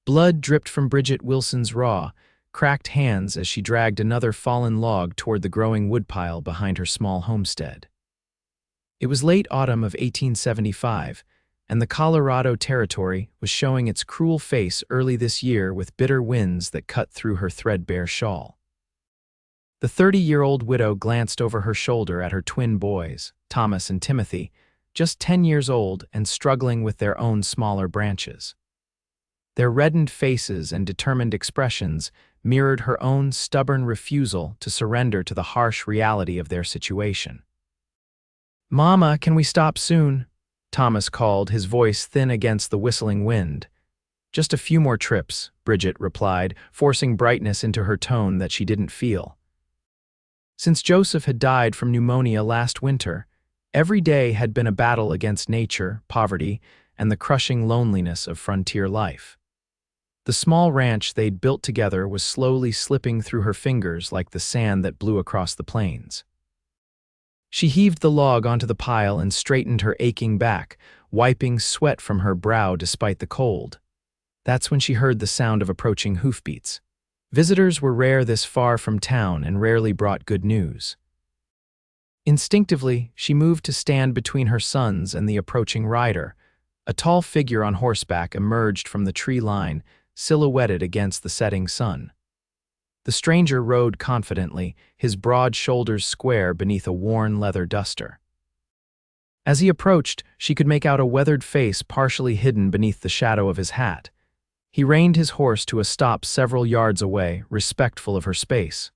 Blood dripped from Bridget Wilson's raw, cracked hands as she dragged another fallen log toward the growing woodpile behind her small homestead. It was late autumn of 1875, and the Colorado Territory was showing its cruel face early this year with bitter winds that cut through her threadbare shawl. The 30-year-old widow glanced over her shoulder at her twin boys, Thomas and Timothy, just 10 years old and struggling with their own smaller branches. Their reddened faces and determined expressions mirrored her own stubborn refusal to surrender to the harsh reality of their situation. "Mama, can we stop soon?" Thomas called, his voice thin against the whistling wind. "Just a few more trips," Bridget replied, forcing brightness into her tone that she didn't feel. Since Joseph had died from pneumonia last winter, every day had been a battle against nature, poverty, and the crushing loneliness of frontier life. The small ranch they'd built together was slowly slipping through her fingers like the sand that blew across the plains. She heaved the log onto the pile and straightened her aching back, wiping sweat from her brow despite the cold. That's when she heard the sound of approaching hoofbeats. Visitors were rare this far from town and rarely brought good news. Instinctively, she moved to stand between her sons and the approaching rider. A tall figure on horseback emerged from the tree line, silhouetted against the setting sun. The stranger rode confidently, his broad shoulders square beneath a worn leather duster. As he approached, she could make out a weathered face partially hidden beneath the shadow of his hat. He reined his horse to a stop several yards away, respectful of her space.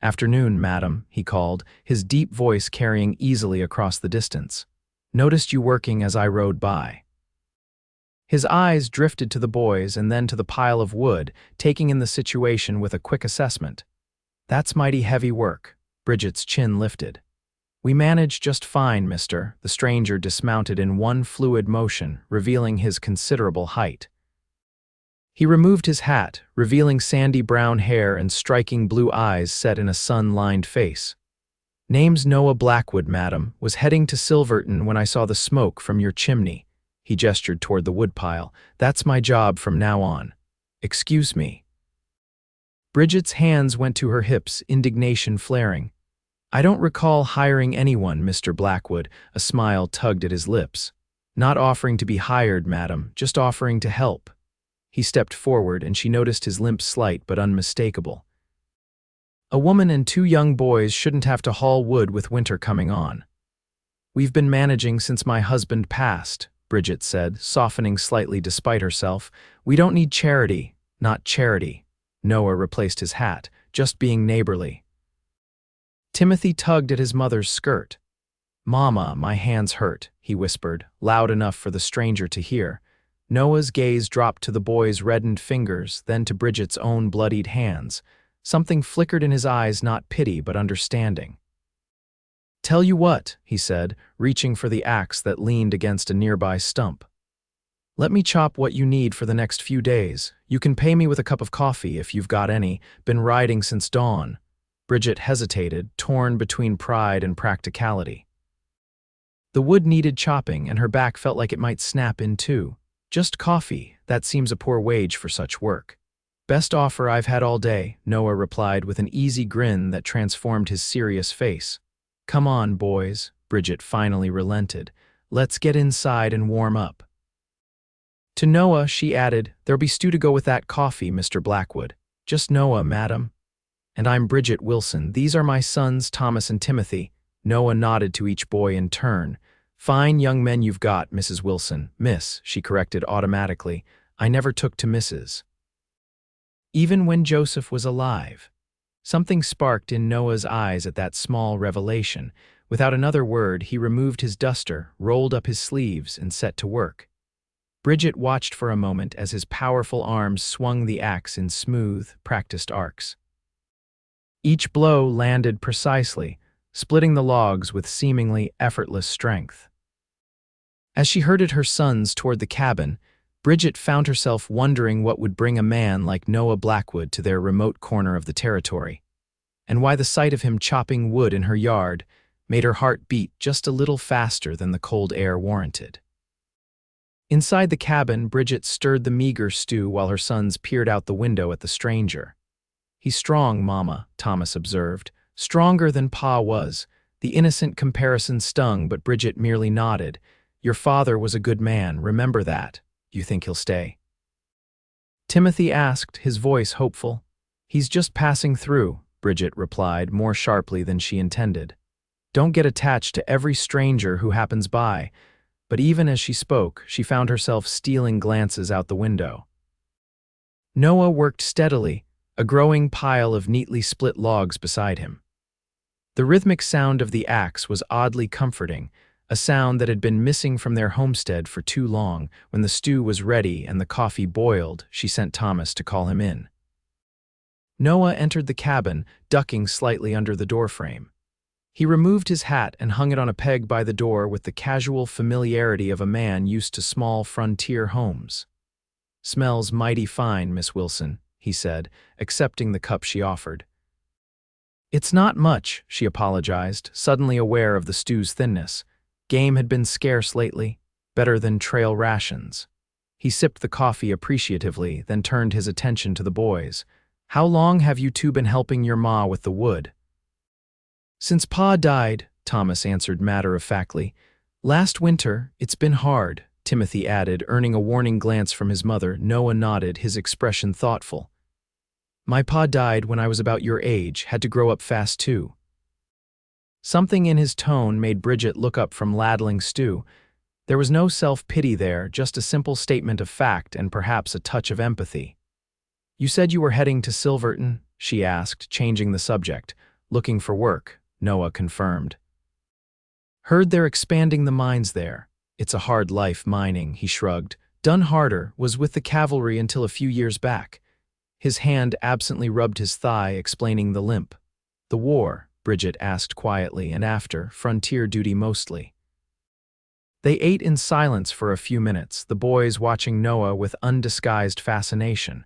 "Afternoon, madam," he called, his deep voice carrying easily across the distance. "Noticed you working as I rode by." His eyes drifted to the boys and then to the pile of wood, taking in the situation with a quick assessment. "That's mighty heavy work." Bridget's chin lifted. "We manage just fine, mister." The stranger dismounted in one fluid motion, revealing his considerable height. He removed his hat, revealing sandy brown hair and striking blue eyes set in a sun-lined face. "Name's Noah Blackwood, madam. Was heading to Silverton when I saw the smoke from your chimney." He gestured toward the woodpile. "That's my job from now on. Excuse me." Bridget's hands went to her hips, indignation flaring. "I don't recall hiring anyone, Mr. Blackwood." A smile tugged at his lips. "Not offering to be hired, madam, just offering to help." He stepped forward, and she noticed his limp slight but unmistakable. "A woman and 2 young boys shouldn't have to haul wood with winter coming on." "We've been managing since my husband passed," Bridget said, softening slightly despite herself. "We don't need charity." "Not charity." Noah replaced his hat. "Just being neighborly." Timothy tugged at his mother's skirt. "Mama, my hands hurt," he whispered, loud enough for the stranger to hear. Noah's gaze dropped to the boy's reddened fingers, then to Bridget's own bloodied hands. Something flickered in his eyes, not pity but understanding. "Tell you what," he said, reaching for the axe that leaned against a nearby stump. "Let me chop what you need for the next few days. You can pay me with a cup of coffee if you've got any. Been riding since dawn." Bridget hesitated, torn between pride and practicality. The wood needed chopping, and her back felt like it might snap in two. "Just coffee, that seems a poor wage for such work." "Best offer I've had all day," Noah replied with an easy grin that transformed his serious face. "Come on, boys," Bridget finally relented. "Let's get inside and warm up." To Noah, she added, "There'll be stew to go with that coffee, Mr. Blackwood." "Just Noah, madam." "And I'm Bridget Wilson. These are my sons, Thomas and Timothy." Noah nodded to each boy in turn. "Fine young men you've got, Mrs. Wilson." "Miss," she corrected automatically. "I never took to Mrs." Even when Joseph was alive. Something sparked in Noah's eyes at that small revelation. Without another word, he removed his duster, rolled up his sleeves, and set to work. Bridget watched for a moment as his powerful arms swung the axe in smooth, practiced arcs. Each blow landed precisely, splitting the logs with seemingly effortless strength. As she herded her sons toward the cabin, Bridget found herself wondering what would bring a man like Noah Blackwood to their remote corner of the territory, and why the sight of him chopping wood in her yard made her heart beat just a little faster than the cold air warranted. Inside the cabin, Bridget stirred the meager stew while her sons peered out the window at the stranger. "He's strong, Mama," Thomas observed. "Stronger than Pa was." The innocent comparison stung, but Bridget merely nodded. "Your father was a good man, remember that. You think he'll stay?" Timothy asked, his voice hopeful. "He's just passing through," Bridget replied, more sharply than she intended. "Don't get attached to every stranger who happens by." But even as she spoke, she found herself stealing glances out the window. Noah worked steadily, a growing pile of neatly split logs beside him. The rhythmic sound of the axe was oddly comforting, a sound that had been missing from their homestead for too long. When the stew was ready and the coffee boiled, she sent Thomas to call him in. Noah entered the cabin, ducking slightly under the doorframe. He removed his hat and hung it on a peg by the door with the casual familiarity of a man used to small frontier homes. "Smells mighty fine, Miss Wilson," he said, accepting the cup she offered. "It's not much," she apologized, suddenly aware of the stew's thinness. Game had been scarce lately, better than trail rations. He sipped the coffee appreciatively, then turned his attention to the boys. "How long have you two been helping your ma with the wood?" "Since Pa died," Thomas answered matter-of-factly. "Last winter, it's been hard," Timothy added, earning a warning glance from his mother. Noah nodded, his expression thoughtful. "My pa died when I was about your age, had to grow up fast too." Something in his tone made Bridget look up from ladling stew. There was no self-pity there, just a simple statement of fact and perhaps a touch of empathy. "You said you were heading to Silverton?" she asked, changing the subject. "Looking for work," Noah confirmed. "Heard they're expanding the mines there. It's a hard life mining," he shrugged. "Done harder, was with the cavalry until a few years back." His hand absently rubbed his thigh, explaining the limp. "The war?" Bridget asked quietly, "and after, frontier duty mostly." They ate in silence for a few minutes, the boys watching Noah with undisguised fascination.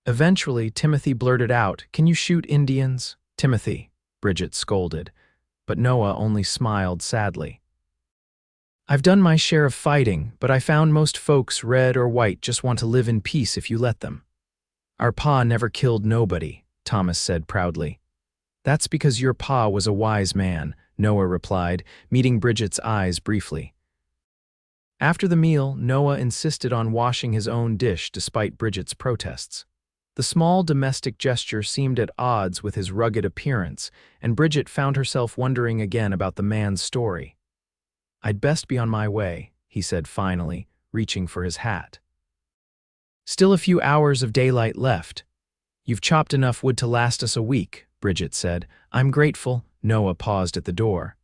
Eventually, Timothy blurted out, "Can you shoot Indians?" "Timothy," Bridget scolded, but Noah only smiled sadly. "I've done my share of fighting, but I found most folks, red or white, just want to live in peace if you let them." "Our pa never killed nobody," Thomas said proudly. "That's because your pa was a wise man," Noah replied, meeting Bridget's eyes briefly. After the meal, Noah insisted on washing his own dish despite Bridget's protests. The small domestic gesture seemed at odds with his rugged appearance, and Bridget found herself wondering again about the man's story. "I'd best be on my way," he said finally, reaching for his hat. "Still a few hours of daylight left." "You've chopped enough wood to last us a week," Bridget said. "I'm grateful." Noah paused at the door.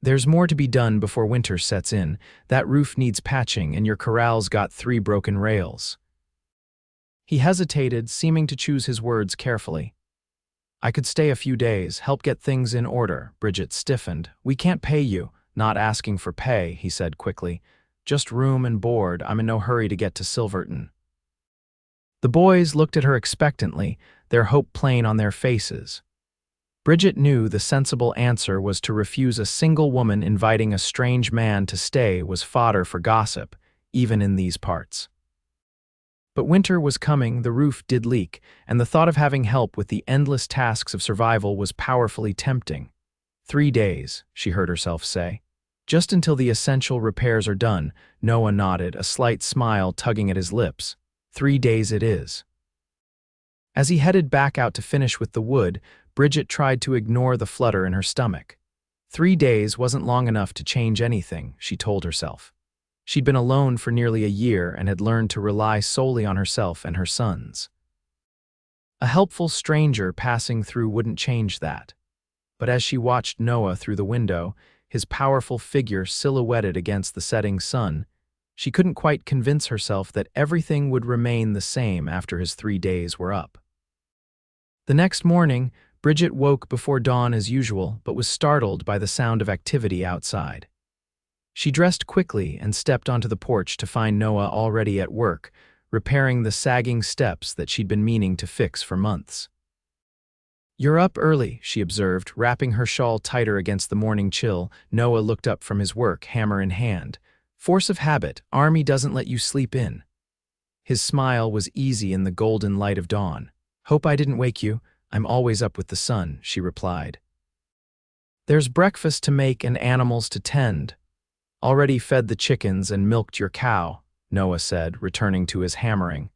"There's more to be done before winter sets in. That roof needs patching, and your corral's got 3 broken rails." He hesitated, seeming to choose his words carefully. "I could stay a few days, help get things in order." Bridget stiffened. "We can't pay you." "Not asking for pay," he said quickly. "Just room and board. I'm in no hurry to get to Silverton." The boys looked at her expectantly, their hope plain on their faces. Bridget knew the sensible answer was to refuse. A single woman inviting a strange man to stay was fodder for gossip, even in these parts. But winter was coming, the roof did leak, and the thought of having help with the endless tasks of survival was powerfully tempting. 3 days, she heard herself say. "Just until the essential repairs are done." Noah nodded, a slight smile tugging at his lips. 3 days it is. As he headed back out to finish with the wood, Bridget tried to ignore the flutter in her stomach. 3 days wasn't long enough to change anything, she told herself. She'd been alone for nearly a year and had learned to rely solely on herself and her sons. A helpful stranger passing through wouldn't change that. But as she watched Noah through the window, his powerful figure silhouetted against the setting sun, she couldn't quite convince herself that everything would remain the same after his 3 days were up. The next morning, Bridget woke before dawn as usual, but was startled by the sound of activity outside. She dressed quickly and stepped onto the porch to find Noah already at work, repairing the sagging steps that she'd been meaning to fix for months. "You're up early," she observed, wrapping her shawl tighter against the morning chill. Noah looked up from his work, hammer in hand. Force of habit, Army doesn't let you sleep in. His smile was easy in the golden light of dawn. Hope I didn't wake you. I'm always up with the sun, she replied. There's breakfast to make and animals to tend. Already fed the chickens and milked your cow, Noah said, returning to his hammering.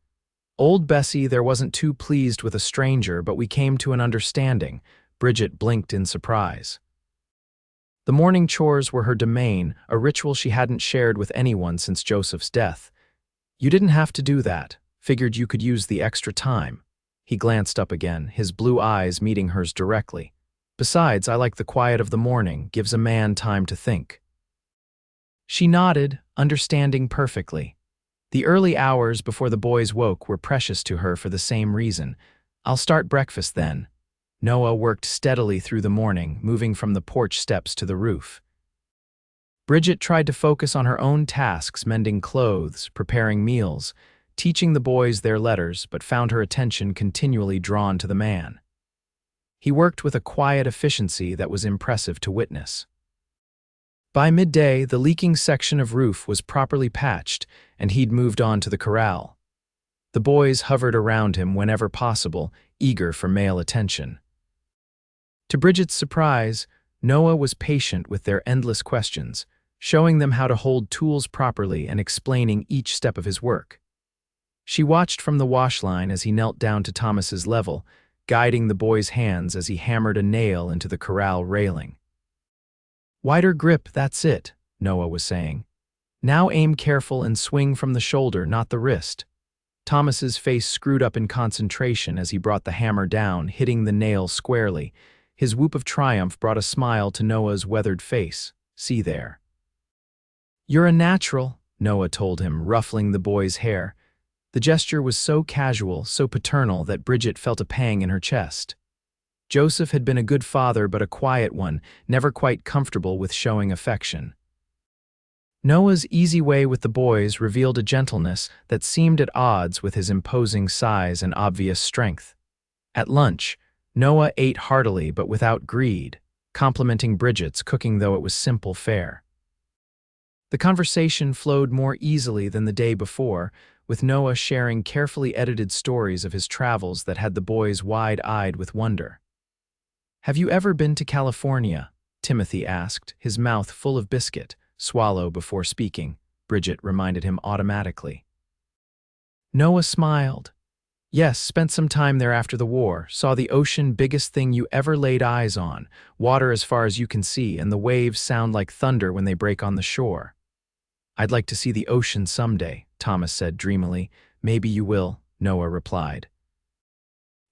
Old Bessie there wasn't too pleased with a stranger, but we came to an understanding. Bridget blinked in surprise. The morning chores were her domain, a ritual she hadn't shared with anyone since Joseph's death. You didn't have to do that. Figured you could use the extra time. He glanced up again, his blue eyes meeting hers directly. Besides, I like the quiet of the morning, gives a man time to think. She nodded, understanding perfectly. The early hours before the boys woke were precious to her for the same reason. I'll start breakfast then. Noah worked steadily through the morning, moving from the porch steps to the roof. Bridget tried to focus on her own tasks, mending clothes, preparing meals, teaching the boys their letters, but found her attention continually drawn to the man. He worked with a quiet efficiency that was impressive to witness. By midday, the leaking section of roof was properly patched, and he'd moved on to the corral. The boys hovered around him whenever possible, eager for male attention. To Bridget's surprise, Noah was patient with their endless questions, showing them how to hold tools properly and explaining each step of his work. She watched from the wash line as he knelt down to Thomas's level, guiding the boy's hands as he hammered a nail into the corral railing. Wider grip, that's it, Noah was saying. Now aim careful and swing from the shoulder, not the wrist. Thomas's face screwed up in concentration as he brought the hammer down, hitting the nail squarely. His whoop of triumph brought a smile to Noah's weathered face. See there. You're a natural, Noah told him, ruffling the boy's hair. The gesture was so casual, so paternal that Bridget felt a pang in her chest. Joseph had been a good father but a quiet one, never quite comfortable with showing affection. Noah's easy way with the boys revealed a gentleness that seemed at odds with his imposing size and obvious strength. At lunch, Noah ate heartily but without greed, complimenting Bridget's cooking though it was simple fare. The conversation flowed more easily than the day before, with Noah sharing carefully edited stories of his travels that had the boys wide-eyed with wonder. Have you ever been to California? Timothy asked, his mouth full of biscuit. Swallow before speaking, Bridget reminded him automatically. Noah smiled. Yes, spent some time there after the war, saw the ocean biggest thing you ever laid eyes on, water as far as you can see, and the waves sound like thunder when they break on the shore. I'd like to see the ocean someday, Thomas said dreamily. Maybe you will, Noah replied.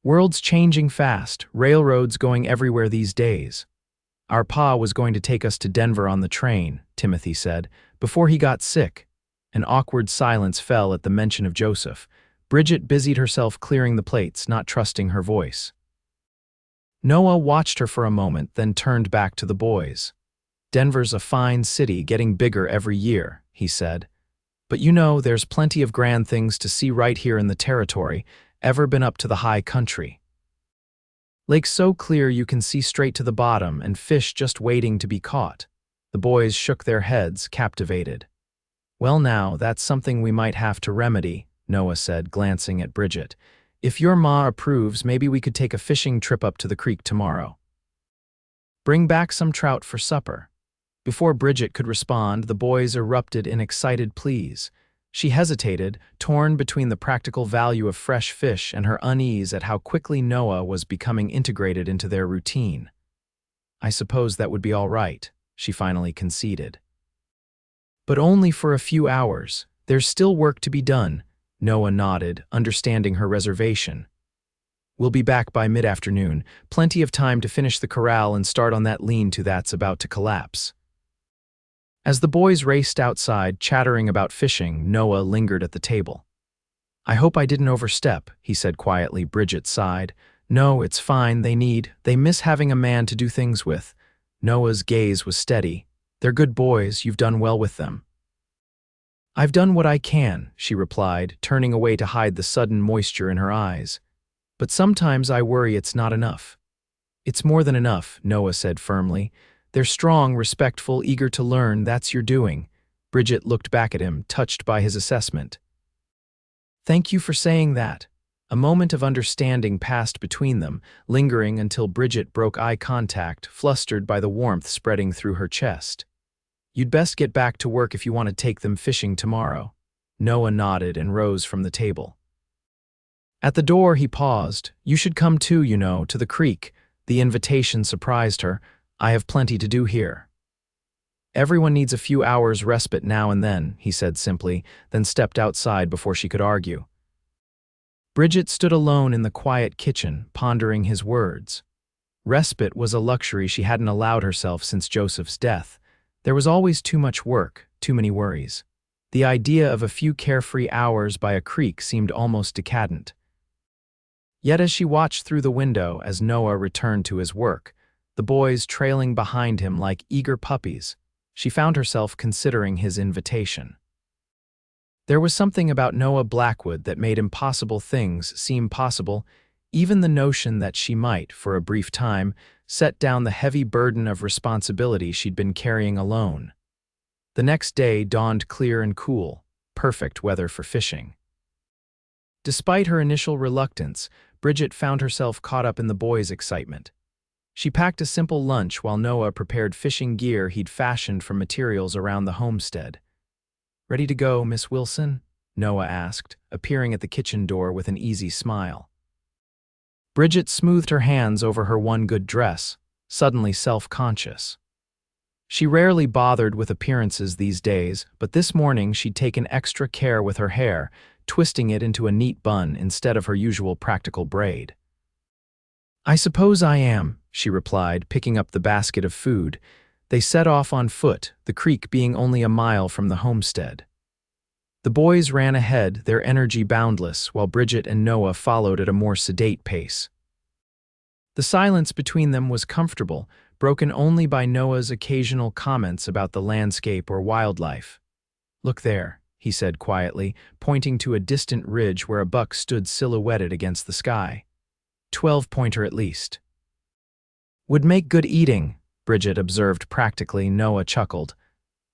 World's changing fast, railroads going everywhere these days. Our pa was going to take us to Denver on the train, Timothy said, before he got sick. An awkward silence fell at the mention of Joseph. Bridget busied herself clearing the plates, not trusting her voice. Noah watched her for a moment, then turned back to the boys. Denver's a fine city, getting bigger every year, he said. But you know, there's plenty of grand things to see right here in the territory. Ever been up to the high country? Lake so clear you can see straight to the bottom and fish just waiting to be caught. The boys shook their heads, captivated. Well now, that's something we might have to remedy, Noah said, glancing at Bridget. If your ma approves, maybe we could take a fishing trip up to the creek tomorrow. Bring back some trout for supper. Before Bridget could respond, the boys erupted in excited pleas. She hesitated, torn between the practical value of fresh fish and her unease at how quickly Noah was becoming integrated into their routine. I suppose that would be all right, she finally conceded. But only for a few hours. There's still work to be done, Noah nodded, understanding her reservation. We'll be back by mid-afternoon, plenty of time to finish the corral and start on that lean-to that's about to collapse. As the boys raced outside, chattering about fishing, Noah lingered at the table. I hope I didn't overstep, he said quietly. Bridget sighed. No, it's fine, they miss having a man to do things with. Noah's gaze was steady. They're good boys, you've done well with them. I've done what I can, she replied, turning away to hide the sudden moisture in her eyes. But sometimes I worry it's not enough. It's more than enough, Noah said firmly. They're strong, respectful, eager to learn, that's your doing. Bridget looked back at him, touched by his assessment. "Thank you for saying that." A moment of understanding passed between them, lingering until Bridget broke eye contact, flustered by the warmth spreading through her chest. "You'd best get back to work if you want to take them fishing tomorrow." Noah nodded and rose from the table. At the door, he paused. "You should come too, to the creek." The invitation surprised her. "I have plenty to do here." "Everyone needs a few hours' respite now and then," he said simply, then stepped outside before she could argue. Bridget stood alone in the quiet kitchen, pondering his words. Respite was a luxury she hadn't allowed herself since Joseph's death. There was always too much work, too many worries. The idea of a few carefree hours by a creek seemed almost decadent. Yet as she watched through the window as Noah returned to his work, the boys trailing behind him like eager puppies, she found herself considering his invitation. There was something about Noah Blackwood that made impossible things seem possible, even the notion that she might, for a brief time, set down the heavy burden of responsibility she'd been carrying alone. The next day dawned clear and cool, perfect weather for fishing. Despite her initial reluctance, Bridget found herself caught up in the boys' excitement. She packed a simple lunch while Noah prepared fishing gear he'd fashioned from materials around the homestead. "Ready to go, Miss Wilson?" Noah asked, appearing at the kitchen door with an easy smile. Bridget smoothed her hands over her one good dress, suddenly self-conscious. She rarely bothered with appearances these days, but this morning she'd taken extra care with her hair, twisting it into a neat bun instead of her usual practical braid. "I suppose I am," she replied, picking up the basket of food. They set off on foot, the creek being only a mile from the homestead. The boys ran ahead, their energy boundless, while Bridget and Noah followed at a more sedate pace. The silence between them was comfortable, broken only by Noah's occasional comments about the landscape or wildlife. "Look there," he said quietly, pointing to a distant ridge where a buck stood silhouetted against the sky. 12-pointer at least. "Would make good eating," Bridget observed practically. Noah chuckled.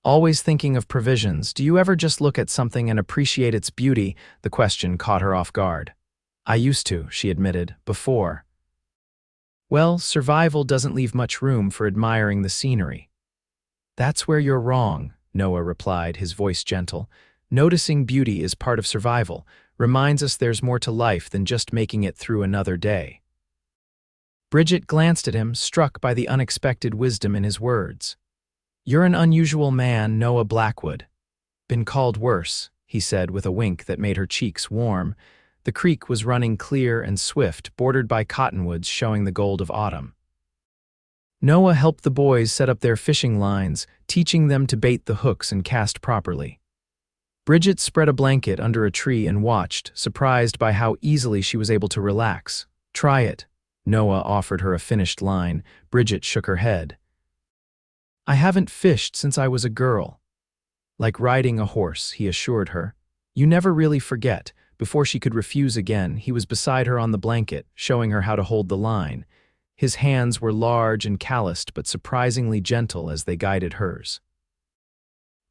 "Always thinking of provisions. Do you ever just look at something and appreciate its beauty?" The question caught her off guard. "I used to," she admitted, "before." "Well, survival doesn't leave much room for admiring the scenery." "That's where you're wrong," Noah replied, his voice gentle. "Noticing beauty is part of survival, reminds us there's more to life than just making it through another day." Bridget glanced at him, struck by the unexpected wisdom in his words. "You're an unusual man, Noah Blackwood." "Been called worse," he said with a wink that made her cheeks warm. The creek was running clear and swift, bordered by cottonwoods showing the gold of autumn. Noah helped the boys set up their fishing lines, teaching them to bait the hooks and cast properly. Bridget spread a blanket under a tree and watched, surprised by how easily she was able to relax. "Try it." Noah offered her a finished line. Bridget shook her head. "I haven't fished since I was a girl." "Like riding a horse," he assured her. "You never really forget." Before she could refuse again, he was beside her on the blanket, showing her how to hold the line. His hands were large and calloused, but surprisingly gentle as they guided hers.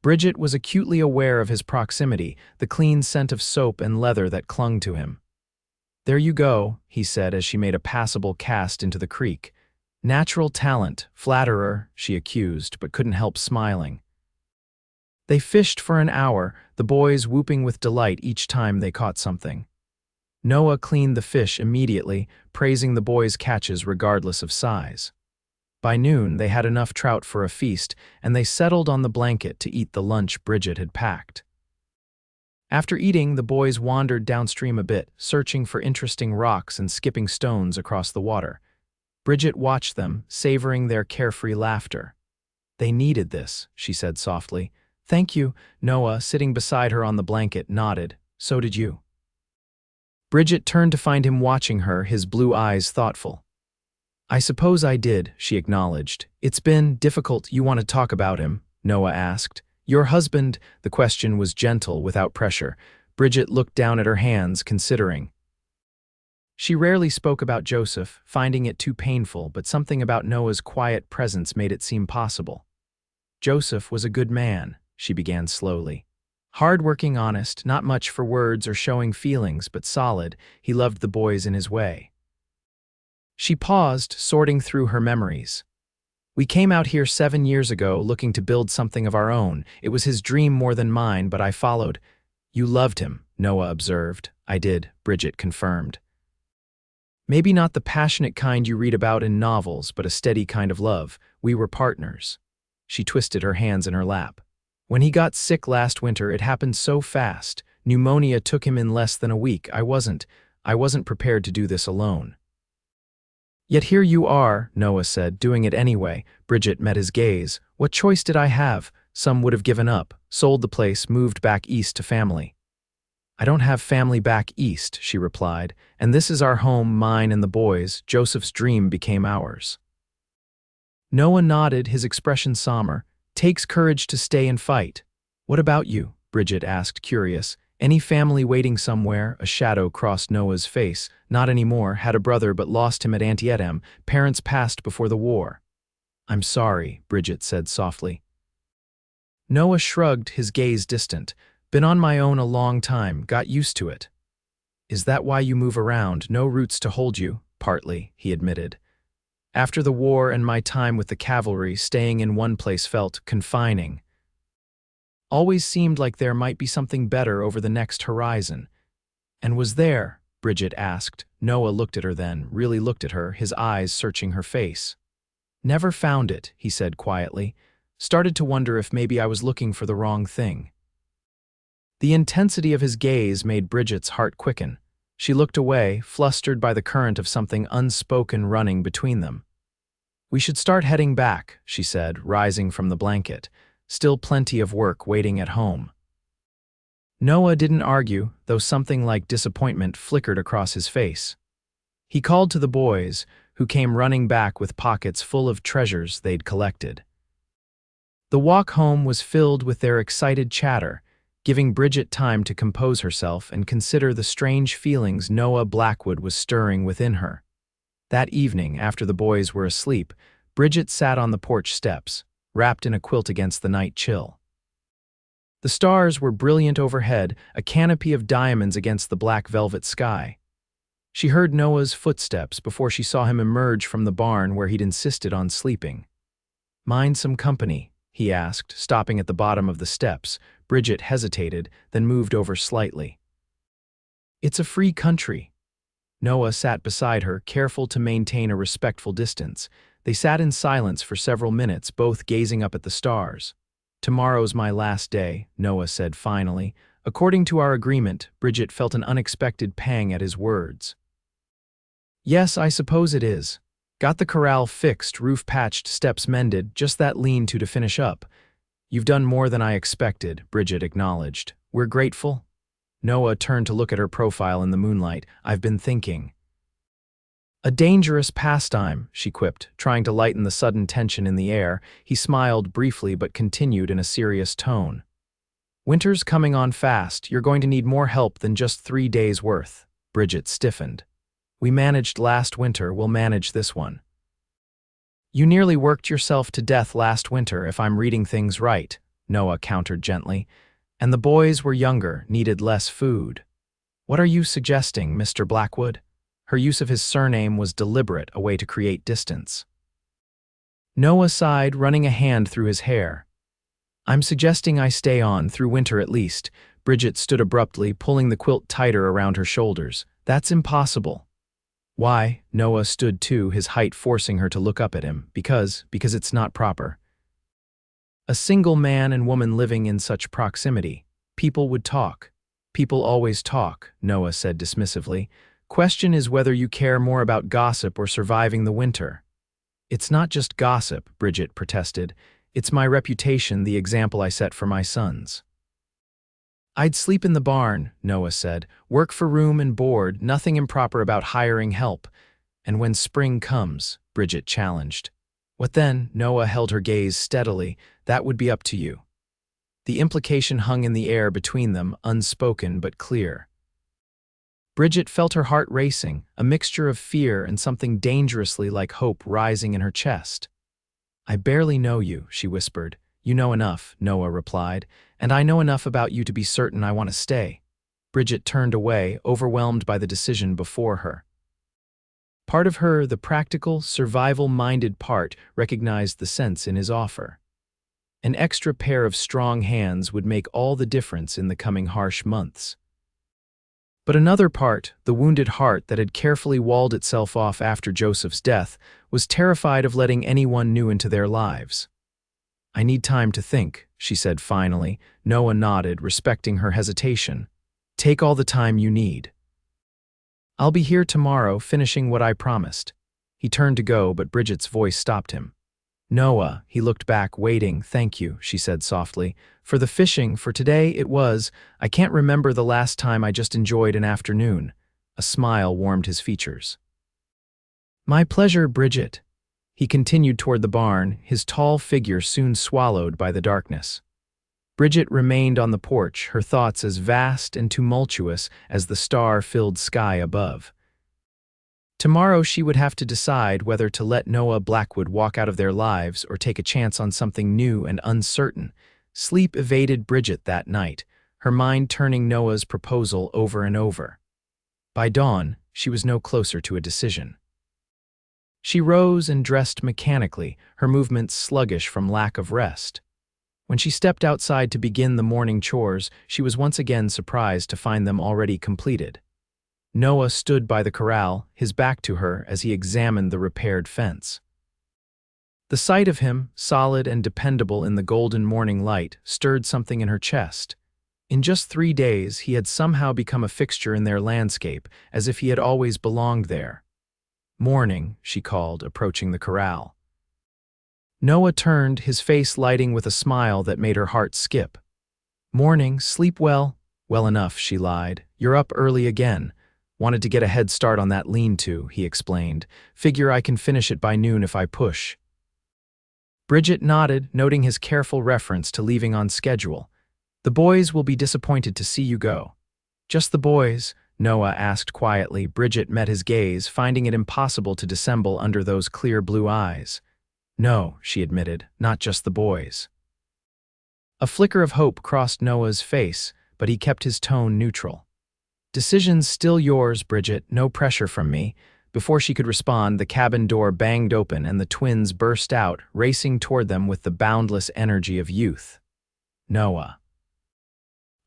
Bridget was acutely aware of his proximity, the clean scent of soap and leather that clung to him. "There you go," he said as she made a passable cast into the creek. "Natural talent, flatterer," she accused, but couldn't help smiling. They fished for an hour, the boys whooping with delight each time they caught something. Noah cleaned the fish immediately, praising the boys' catches regardless of size. By noon, they had enough trout for a feast, and they settled on the blanket to eat the lunch Bridget had packed. After eating, the boys wandered downstream a bit, searching for interesting rocks and skipping stones across the water. Bridget watched them, savoring their carefree laughter. "They needed this," she said softly. "Thank you." Noah, sitting beside her on the blanket, nodded. "So did you." Bridget turned to find him watching her, his blue eyes thoughtful. "I suppose I did," she acknowledged. "It's been difficult." "You want to talk about him?" Noah asked. "Your husband?" The question was gentle, without pressure. Bridget looked down at her hands, considering. She rarely spoke about Joseph, finding it too painful, but something about Noah's quiet presence made it seem possible. "Joseph was a good man," she began slowly. Hard-working, honest, not much for words or showing feelings, but solid. He loved the boys in his way. She paused, sorting through her memories. We came out here 7 years ago, looking to build something of our own. It was his dream more than mine, but I followed. You loved him, Noah observed. I did, Bridget confirmed. Maybe not the passionate kind you read about in novels, but a steady kind of love. We were partners. She twisted her hands in her lap. When he got sick last winter, it happened so fast. Pneumonia took him in less than a week. I wasn't prepared to do this alone. Yet here you are, Noah said, doing it anyway. Bridget met his gaze. What choice did I have? Some would have given up, sold the place, moved back east to family. I don't have family back east, she replied, and this is our home, mine and the boys. Joseph's dream became ours. Noah nodded, his expression somber. Takes courage to stay and fight. What about you? Bridget asked, curious. Any family waiting somewhere? A shadow crossed Noah's face. Not anymore. Had a brother but lost him at Antietam. Parents passed before the war. I'm sorry, Bridget said softly. Noah shrugged, his gaze distant. Been on my own a long time, got used to it. Is that why you move around? No roots to hold you? Partly, he admitted. After the war and my time with the cavalry, staying in one place felt confining. Always seemed like there might be something better over the next horizon. And was there? Bridget asked. Noah looked at her then, really looked at her, his eyes searching her face. Never found it, he said quietly. Started to wonder if maybe I was looking for the wrong thing. The intensity of his gaze made Bridget's heart quicken. She looked away, flustered by the current of something unspoken running between them. We should start heading back, she said, rising from the blanket. Still plenty of work waiting at home. Noah didn't argue, though something like disappointment flickered across his face. He called to the boys, who came running back with pockets full of treasures they'd collected. The walk home was filled with their excited chatter, giving Bridget time to compose herself and consider the strange feelings Noah Blackwood was stirring within her. That evening, after the boys were asleep, Bridget sat on the porch steps, wrapped in a quilt against the night chill. The stars were brilliant overhead, a canopy of diamonds against the black velvet sky. She heard Noah's footsteps before she saw him emerge from the barn where he'd insisted on sleeping. Mind some company? He asked, stopping at the bottom of the steps. Bridget hesitated, then moved over slightly. It's a free country. Noah sat beside her, careful to maintain a respectful distance. They sat in silence for several minutes, both gazing up at the stars. Tomorrow's my last day, Noah said finally. According to our agreement, Bridget felt an unexpected pang at his words. Yes, I suppose it is. Got the corral fixed, roof patched, steps mended, just that lean-to to finish up. You've done more than I expected, Bridget acknowledged. We're grateful. Noah turned to look at her profile in the moonlight. I've been thinking. A dangerous pastime, she quipped, trying to lighten the sudden tension in the air. He smiled briefly but continued in a serious tone. Winter's coming on fast. You're going to need more help than just 3 days' worth. Bridget stiffened. We managed last winter, we'll manage this one. You nearly worked yourself to death last winter, if I'm reading things right, Noah countered gently. And the boys were younger, needed less food. What are you suggesting, Mr. Blackwood? Her use of his surname was deliberate, a way to create distance. Noah sighed, running a hand through his hair. I'm suggesting I stay on, through winter at least. Bridget stood abruptly, pulling the quilt tighter around her shoulders. That's impossible. Why? Noah stood too, his height forcing her to look up at him. Because it's not proper. A single man and woman living in such proximity. People would talk. People always talk, Noah said dismissively. Question is whether you care more about gossip or surviving the winter. It's not just gossip, Bridget protested. It's my reputation, the example I set for my sons. I'd sleep in the barn, Noah said. Work for room and board, nothing improper about hiring help. And when spring comes, Bridget challenged. What then? Noah held her gaze steadily. That would be up to you. The implication hung in the air between them, unspoken but clear. Bridget felt her heart racing, a mixture of fear and something dangerously like hope rising in her chest. I barely know you, she whispered. You know enough, Noah replied, and I know enough about you to be certain I want to stay. Bridget turned away, overwhelmed by the decision before her. Part of her, the practical, survival-minded part, recognized the sense in his offer. An extra pair of strong hands would make all the difference in the coming harsh months. But another part, the wounded heart that had carefully walled itself off after Joseph's death, was terrified of letting anyone new into their lives. I need time to think, she said finally. Noah nodded, respecting her hesitation. Take all the time you need. I'll be here tomorrow, finishing what I promised. He turned to go, but Bridget's voice stopped him. Noah, he looked back, waiting. Thank you, she said softly. For the fishing, for today it was. I can't remember the last time I just enjoyed an afternoon. A smile warmed his features. My pleasure, Bridget. He continued toward the barn, his tall figure soon swallowed by the darkness. Bridget remained on the porch, her thoughts as vast and tumultuous as the star-filled sky above. Tomorrow she would have to decide whether to let Noah Blackwood walk out of their lives or take a chance on something new and uncertain. Sleep evaded Bridget that night, her mind turning Noah's proposal over and over. By dawn, she was no closer to a decision. She rose and dressed mechanically, her movements sluggish from lack of rest. When she stepped outside to begin the morning chores, she was once again surprised to find them already completed. Noah stood by the corral, his back to her, as he examined the repaired fence. The sight of him, solid and dependable in the golden morning light, stirred something in her chest. In just 3 days, he had somehow become a fixture in their landscape, as if he had always belonged there. Morning, she called, approaching the corral. Noah turned, his face lighting with a smile that made her heart skip. Morning, sleep well? Well enough, she lied. You're up early again. Wanted to get a head start on that lean-to, he explained. Figure I can finish it by noon if I push. Bridget nodded, noting his careful reference to leaving on schedule. The boys will be disappointed to see you go. Just the boys? Noah asked quietly. Bridget met his gaze, finding it impossible to dissemble under those clear blue eyes. No, she admitted, not just the boys. A flicker of hope crossed Noah's face, but he kept his tone neutral. Decision's still yours, Bridget, no pressure from me. Before she could respond, the cabin door banged open and the twins burst out, racing toward them with the boundless energy of youth. Noah.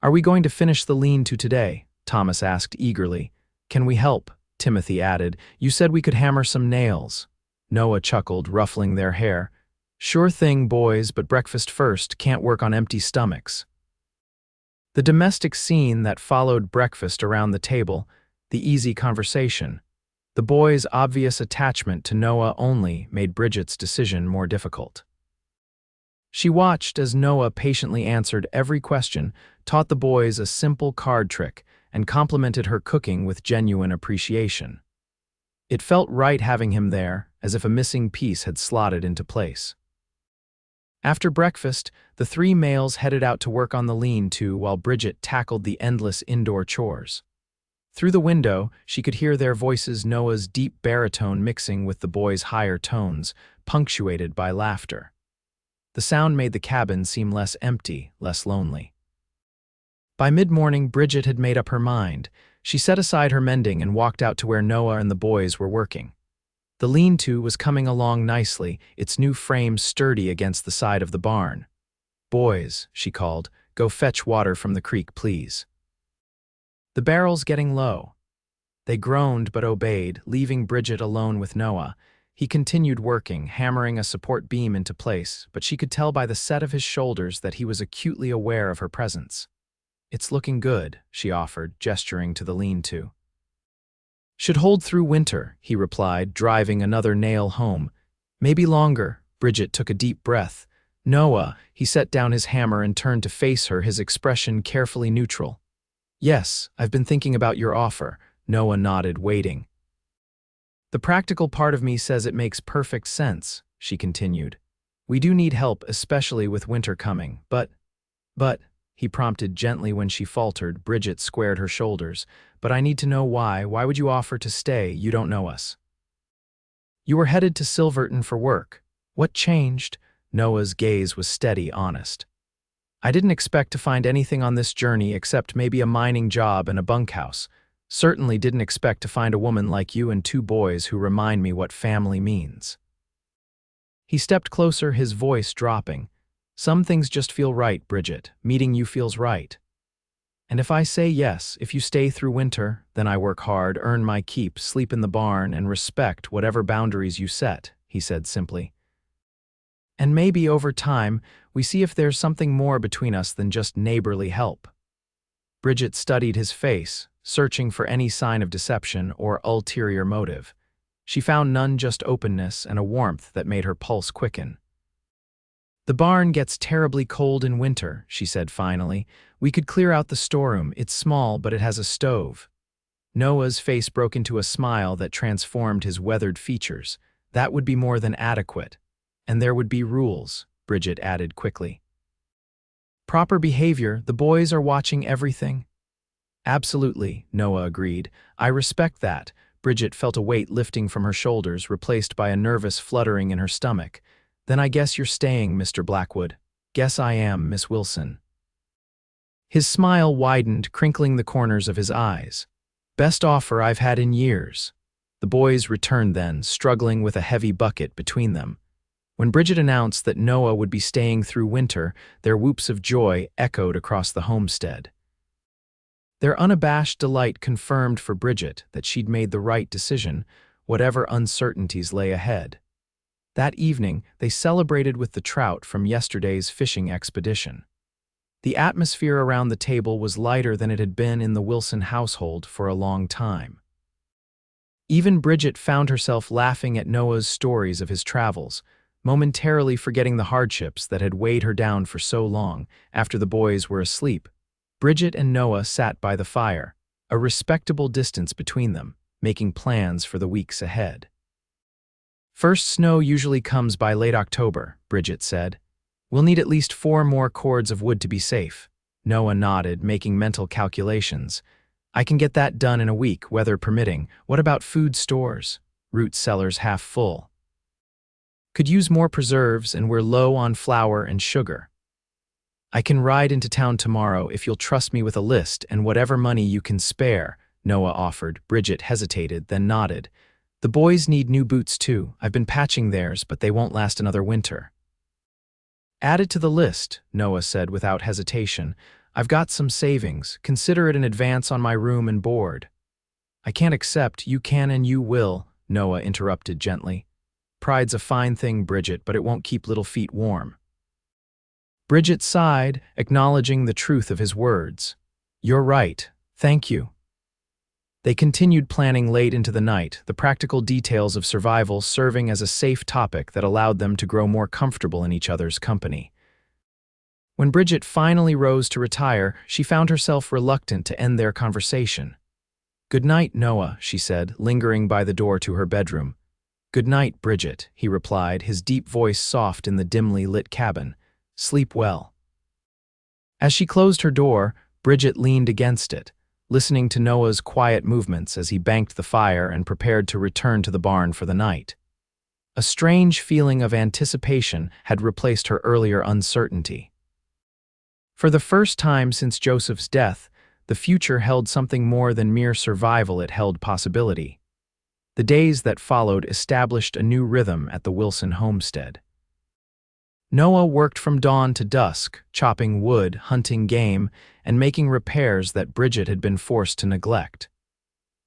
Are we going to finish the lean-to today? Thomas asked eagerly. Can we help? Timothy added. You said we could hammer some nails. Noah chuckled, ruffling their hair. Sure thing, boys, but breakfast first, can't work on empty stomachs. The domestic scene that followed breakfast around the table, the easy conversation, the boys' obvious attachment to Noah only made Bridget's decision more difficult. She watched as Noah patiently answered every question, taught the boys a simple card trick, and complimented her cooking with genuine appreciation. It felt right having him there, as if a missing piece had slotted into place. After breakfast, the 3 males headed out to work on the lean-to while Bridget tackled the endless indoor chores. Through the window, she could hear their voices, Noah's deep baritone mixing with the boys' higher tones, punctuated by laughter. The sound made the cabin seem less empty, less lonely. By mid-morning, Bridget had made up her mind. She set aside her mending and walked out to where Noah and the boys were working. The lean-to was coming along nicely, its new frame sturdy against the side of the barn. Boys, she called, go fetch water from the creek, please. The barrel's getting low. They groaned but obeyed, leaving Bridget alone with Noah. He continued working, hammering a support beam into place, but she could tell by the set of his shoulders that he was acutely aware of her presence. It's looking good, she offered, gesturing to the lean-to. Should hold through winter, he replied, driving another nail home. Maybe longer. Bridget took a deep breath. Noah, he set down his hammer and turned to face her, his expression carefully neutral. Yes, I've been thinking about your offer. Noah nodded, waiting. The practical part of me says it makes perfect sense, she continued. We do need help, especially with winter coming, but, he prompted gently when she faltered. Bridget squared her shoulders. But I need to know why. Why would you offer to stay? You don't know us. You were headed to Silverton for work. What changed? Noah's gaze was steady, honest. "I didn't expect to find anything on this journey except maybe a mining job and a bunkhouse. Certainly didn't expect to find a woman like you and two boys who remind me what family means." He stepped closer, his voice dropping. "Some things just feel right, Bridget. Meeting you feels right. And if I say yes, if you stay through winter, then I work hard, earn my keep, sleep in the barn, and respect whatever boundaries you set," he said simply. "And maybe over time, we see if there's something more between us than just neighborly help." Bridget studied his face, searching for any sign of deception or ulterior motive. She found none, just openness and a warmth that made her pulse quicken. "The barn gets terribly cold in winter," she said finally. "We could clear out the storeroom. It's small, but it has a stove." Noah's face broke into a smile that transformed his weathered features. "That would be more than adequate. And there would be rules," Bridget added quickly. "Proper behavior. The boys are watching everything." "Absolutely," Noah agreed. "I respect that." Bridget felt a weight lifting from her shoulders, replaced by a nervous fluttering in her stomach. "Then I guess you're staying, Mr. Blackwood." "Guess I am, Miss Wilson." His smile widened, crinkling the corners of his eyes. "Best offer I've had in years." The boys returned then, struggling with a heavy bucket between them. When Bridget announced that Noah would be staying through winter, their whoops of joy echoed across the homestead. Their unabashed delight confirmed for Bridget that she'd made the right decision, whatever uncertainties lay ahead. That evening, they celebrated with the trout from yesterday's fishing expedition. The atmosphere around the table was lighter than it had been in the Wilson household for a long time. Even Bridget found herself laughing at Noah's stories of his travels, momentarily forgetting the hardships that had weighed her down for so long. After the boys were asleep, Bridget and Noah sat by the fire, a respectable distance between them, making plans for the weeks ahead. "First snow usually comes by late October," Bridget said. "We'll need at least 4 more cords of wood to be safe." Noah nodded, making mental calculations. "I can get that done in a week, weather permitting. What about food stores? Root cellars half full. Could use more preserves, and we're low on flour and sugar." "I can ride into town tomorrow if you'll trust me with a list and whatever money you can spare," Noah offered. Bridget hesitated, then nodded. "The boys need new boots too. I've been patching theirs, but they won't last another winter." "Add it to the list," Noah said without hesitation. "I've got some savings. Consider it an advance on my room and board." "I can't accept. You can and you will," Noah interrupted gently. "Pride's a fine thing, Bridget, but it won't keep little feet warm." Bridget sighed, acknowledging the truth of his words. "You're right. Thank you." They continued planning late into the night, the practical details of survival serving as a safe topic that allowed them to grow more comfortable in each other's company. When Bridget finally rose to retire, she found herself reluctant to end their conversation. "Good night, Noah," she said, lingering by the door to her bedroom. "Good night, Bridget," he replied, his deep voice soft in the dimly lit cabin. "Sleep well." As she closed her door, Bridget leaned against it, listening to Noah's quiet movements as he banked the fire and prepared to return to the barn for the night. A strange feeling of anticipation had replaced her earlier uncertainty. For the first time since Joseph's death, the future held something more than mere survival. It held possibility. The days that followed established a new rhythm at the Wilson homestead. Noah worked from dawn to dusk, chopping wood, hunting game, and making repairs that Bridget had been forced to neglect.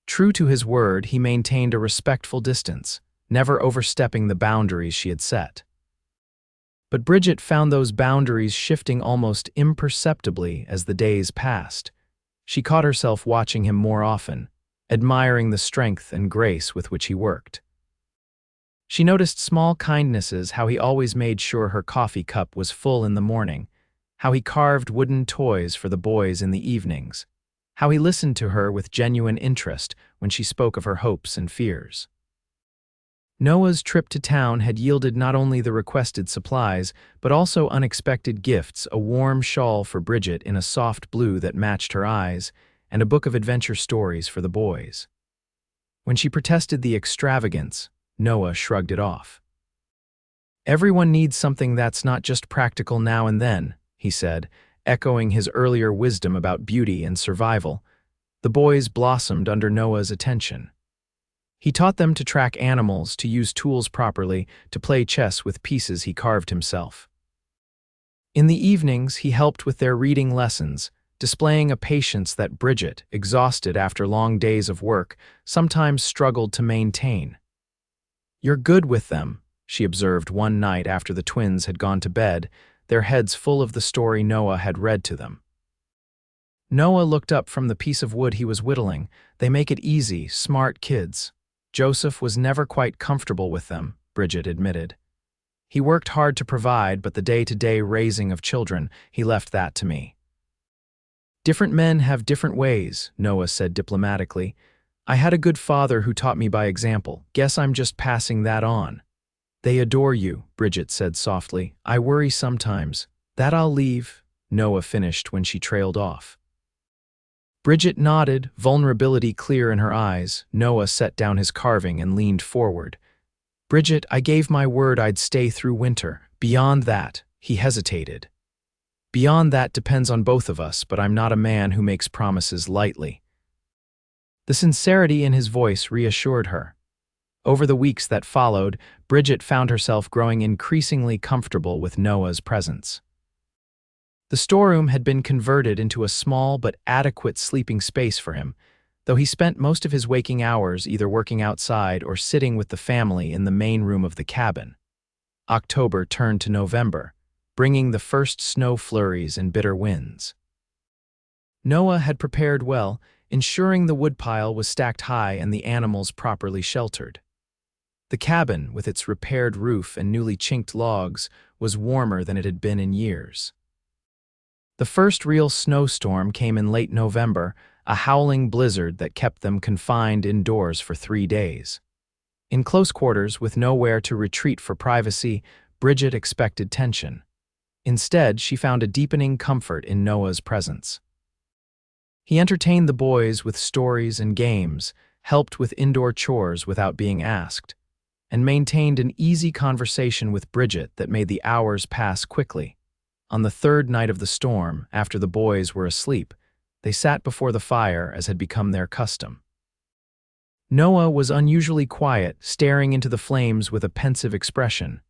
True to his word, he maintained a respectful distance, never overstepping the boundaries she had set. But Bridget found those boundaries shifting almost imperceptibly as the days passed. She caught herself watching him more often, admiring the strength and grace with which he worked. She noticed small kindnesses, how he always made sure her coffee cup was full in the morning, how he carved wooden toys for the boys in the evenings, how he listened to her with genuine interest when she spoke of her hopes and fears. Noah's trip to town had yielded not only the requested supplies, but also unexpected gifts: a warm shawl for Bridget in a soft blue that matched her eyes, and a book of adventure stories for the boys. When she protested the extravagance, Noah shrugged it off. Everyone needs something that's not just practical now and then, he said, echoing his earlier wisdom about beauty and survival. The boys blossomed under Noah's attention. He taught them to track animals, to use tools properly, to play chess with pieces he carved himself. In the evenings, he helped with their reading lessons, displaying a patience that Bridget, exhausted after long days of work, sometimes struggled to maintain. "You're good with them," she observed one night after the twins had gone to bed, their heads full of the story Noah had read to them. Noah looked up from the piece of wood he was whittling. "They make it easy, smart kids." Joseph was never quite comfortable with them, Bridget admitted. He worked hard to provide, but the day-to-day raising of children, he left that to me. "Different men have different ways," Noah said diplomatically. "I had a good father who taught me by example. Guess I'm just passing that on." "They adore you," Bridget said softly. "I worry sometimes." "That I'll leave," Noah finished when she trailed off. Bridget nodded, vulnerability clear in her eyes. Noah set down his carving and leaned forward. "Bridget, I gave my word I'd stay through winter. Beyond that," he hesitated. "Beyond that depends on both of us, but I'm not a man who makes promises lightly." The sincerity in his voice reassured her. Over the weeks that followed, Bridget found herself growing increasingly comfortable with Noah's presence. The storeroom had been converted into a small but adequate sleeping space for him, though he spent most of his waking hours either working outside or sitting with the family in the main room of the cabin. October turned to November, bringing the first snow flurries and bitter winds. Noah had prepared well, ensuring the woodpile was stacked high and the animals properly sheltered. The cabin, with its repaired roof and newly chinked logs, was warmer than it had been in years. The first real snowstorm came in late November, a howling blizzard that kept them confined indoors for 3 days. In close quarters, with nowhere to retreat for privacy, Bridget expected tension. Instead, she found a deepening comfort in Noah's presence. He entertained the boys with stories and games, helped with indoor chores without being asked, and maintained an easy conversation with Bridget that made the hours pass quickly. On the third night of the storm, after the boys were asleep, they sat before the fire as had become their custom. Noah was unusually quiet, staring into the flames with a pensive expression.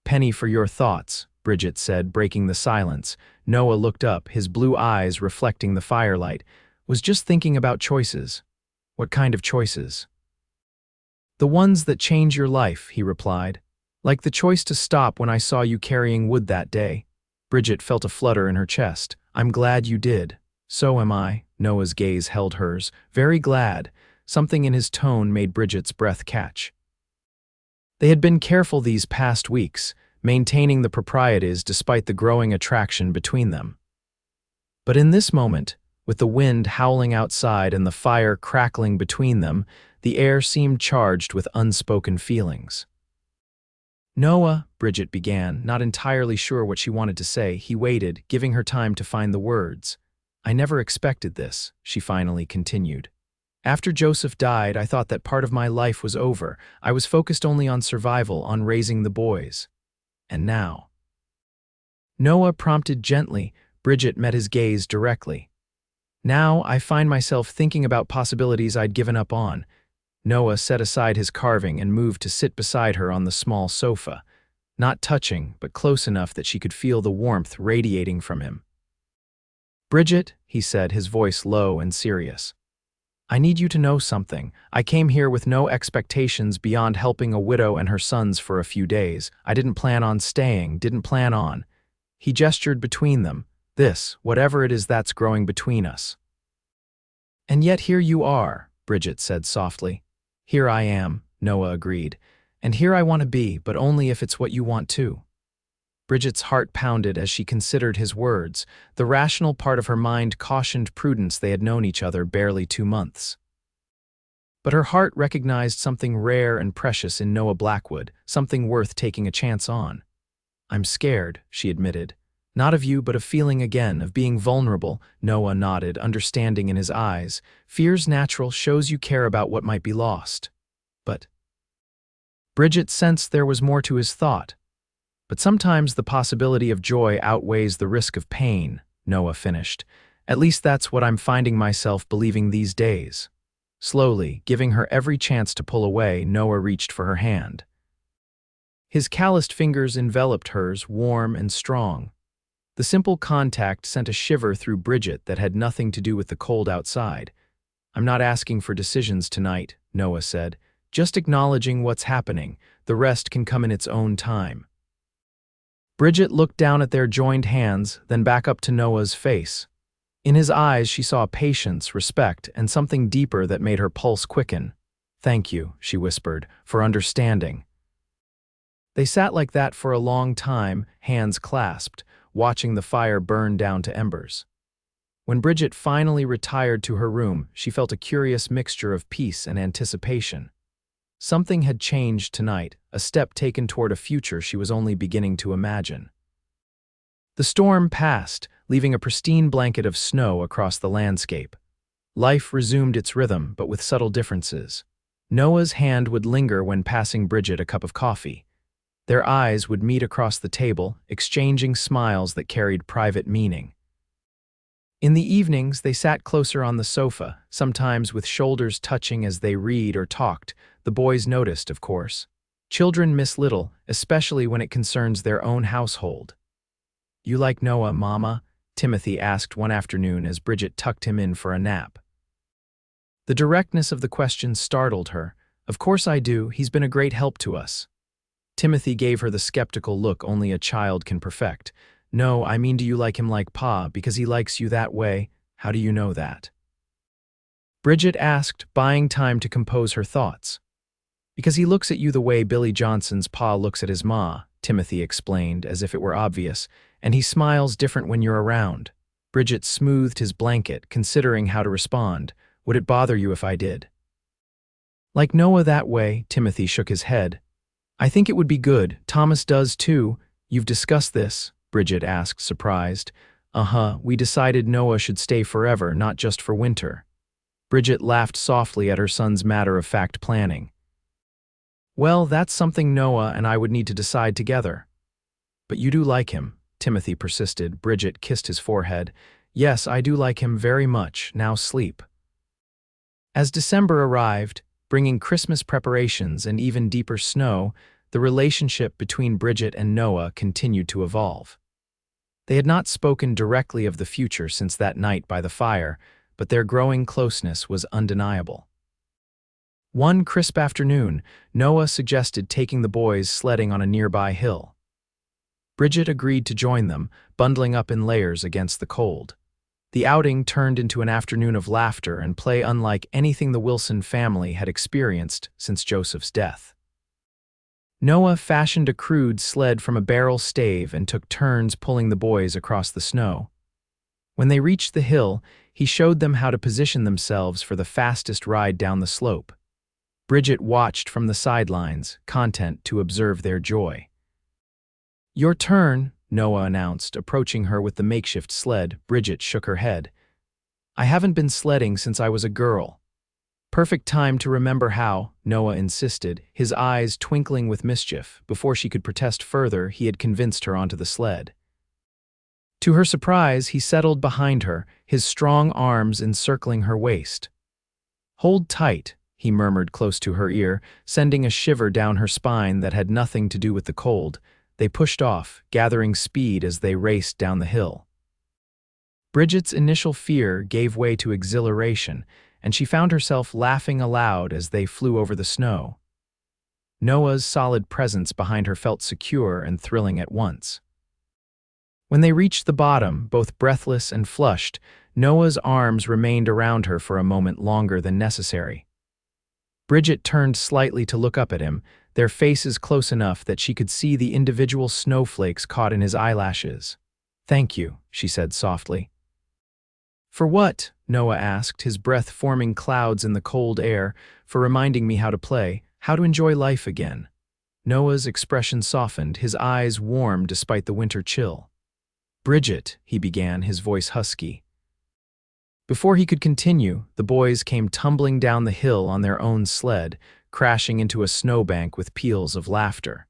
"Penny for your thoughts," Bridget said, breaking the silence. Noah looked up, his blue eyes reflecting the firelight. "Was just thinking about choices." "What kind of choices?" "The ones that change your life," he replied. "Like the choice to stop when I saw you carrying wood that day." Bridget felt a flutter in her chest. "I'm glad you did." "So am I." Noah's gaze held hers. "Very glad." Something in his tone made Bridget's breath catch. They had been careful these past weeks, maintaining the proprieties despite the growing attraction between them. But in this moment, with the wind howling outside and the fire crackling between them, the air seemed charged with unspoken feelings. "Noah," Bridget began, not entirely sure what she wanted to say. He waited, giving her time to find the words. "I never expected this," she finally continued. "After Joseph died, I thought that part of my life was over. I was focused only on survival, on raising the boys. And now—" Noah prompted gently. Bridget met his gaze directly. "Now I find myself thinking about possibilities I'd given up on." Noah set aside his carving and moved to sit beside her on the small sofa, not touching, but close enough that she could feel the warmth radiating from him. "Bridget," he said, his voice low and serious, "I need you to know something. I came here with no expectations beyond helping a widow and her sons for a few days. I didn't plan on staying, didn't plan on—" He gestured between them. "This, whatever it is that's growing between us." "And yet here you are," Bridget said softly. "Here I am," Noah agreed. "And here I want to be, but only if it's what you want too." Bridget's heart pounded as she considered his words. The rational part of her mind cautioned prudence. They had known each other barely 2 months. But her heart recognized something rare and precious in Noah Blackwood, something worth taking a chance on. "I'm scared," she admitted. "Not of you, but of feeling again, of being vulnerable." Noah nodded, understanding in his eyes. "Fear's natural, shows you care about what might be lost." But Bridget sensed there was more to his thought. But sometimes the possibility of joy outweighs the risk of pain, Noah finished. At least that's what I'm finding myself believing these days. Slowly, giving her every chance to pull away, Noah reached for her hand. His calloused fingers enveloped hers, warm and strong. The simple contact sent a shiver through Bridget that had nothing to do with the cold outside. "I'm not asking for decisions tonight," Noah said. "Just acknowledging what's happening. The rest can come in its own time." Bridget looked down at their joined hands, then back up to Noah's face. In his eyes she saw patience, respect, and something deeper that made her pulse quicken. "Thank you," she whispered, "for understanding." They sat like that for a long time, hands clasped, watching the fire burn down to embers. When Bridget finally retired to her room, she felt a curious mixture of peace and anticipation. Something had changed tonight, a step taken toward a future she was only beginning to imagine. The storm passed, leaving a pristine blanket of snow across the landscape. Life resumed its rhythm, but with subtle differences. Noah's hand would linger when passing Bridget a cup of coffee. Their eyes would meet across the table, exchanging smiles that carried private meaning. In the evenings, they sat closer on the sofa, sometimes with shoulders touching as they read or talked. The boys noticed, of course. Children miss little, especially when it concerns their own household. "You like Noah, Mama?" Timothy asked one afternoon as Bridget tucked him in for a nap. The directness of the question startled her. "Of course I do, he's been a great help to us." Timothy gave her the skeptical look only a child can perfect. "No, I mean, do you like him like Pa, because he likes you that way? How do you know that?" Bridget asked, buying time to compose her thoughts. "Because he looks at you the way Billy Johnson's Pa looks at his Ma," Timothy explained, as if it were obvious, "and he smiles different when you're around." Bridget smoothed his blanket, considering how to respond. "Would it bother you if I did?" "Like Noah that way," Timothy shook his head. "I think it would be good. Thomas does too." "You've discussed this?" Bridget asked, surprised. "Uh-huh, we decided Noah should stay forever, not just for winter." Bridget laughed softly at her son's matter-of-fact planning. "Well, that's something Noah and I would need to decide together." "But you do like him," Timothy persisted. Bridget kissed his forehead. "Yes, I do like him very much. Now sleep." As December arrived, bringing Christmas preparations and even deeper snow, the relationship between Bridget and Noah continued to evolve. They had not spoken directly of the future since that night by the fire, but their growing closeness was undeniable. One crisp afternoon, Noah suggested taking the boys sledding on a nearby hill. Bridget agreed to join them, bundling up in layers against the cold. The outing turned into an afternoon of laughter and play unlike anything the Wilson family had experienced since Joseph's death. Noah fashioned a crude sled from a barrel stave and took turns pulling the boys across the snow. When they reached the hill, he showed them how to position themselves for the fastest ride down the slope. Bridget watched from the sidelines, content to observe their joy. "Your turn," Noah announced, approaching her with the makeshift sled. Bridget shook her head. "I haven't been sledding since I was a girl." "Perfect time to remember how," Noah insisted, his eyes twinkling with mischief. Before she could protest further, he had convinced her onto the sled. To her surprise, he settled behind her, his strong arms encircling her waist. "Hold tight," he murmured close to her ear, sending a shiver down her spine that had nothing to do with the cold. They pushed off, gathering speed as they raced down the hill. Bridget's initial fear gave way to exhilaration, and she found herself laughing aloud as they flew over the snow. Noah's solid presence behind her felt secure and thrilling at once. When they reached the bottom, both breathless and flushed, Noah's arms remained around her for a moment longer than necessary. Bridget turned slightly to look up at him, their faces close enough that she could see the individual snowflakes caught in his eyelashes. "Thank you," she said softly. "For what?" Noah asked, his breath forming clouds in the cold air. "For reminding me how to play, how to enjoy life again." Noah's expression softened, his eyes warm despite the winter chill. "Bridget," he began, his voice husky. Before he could continue, the boys came tumbling down the hill on their own sled, crashing into a snowbank with peals of laughter.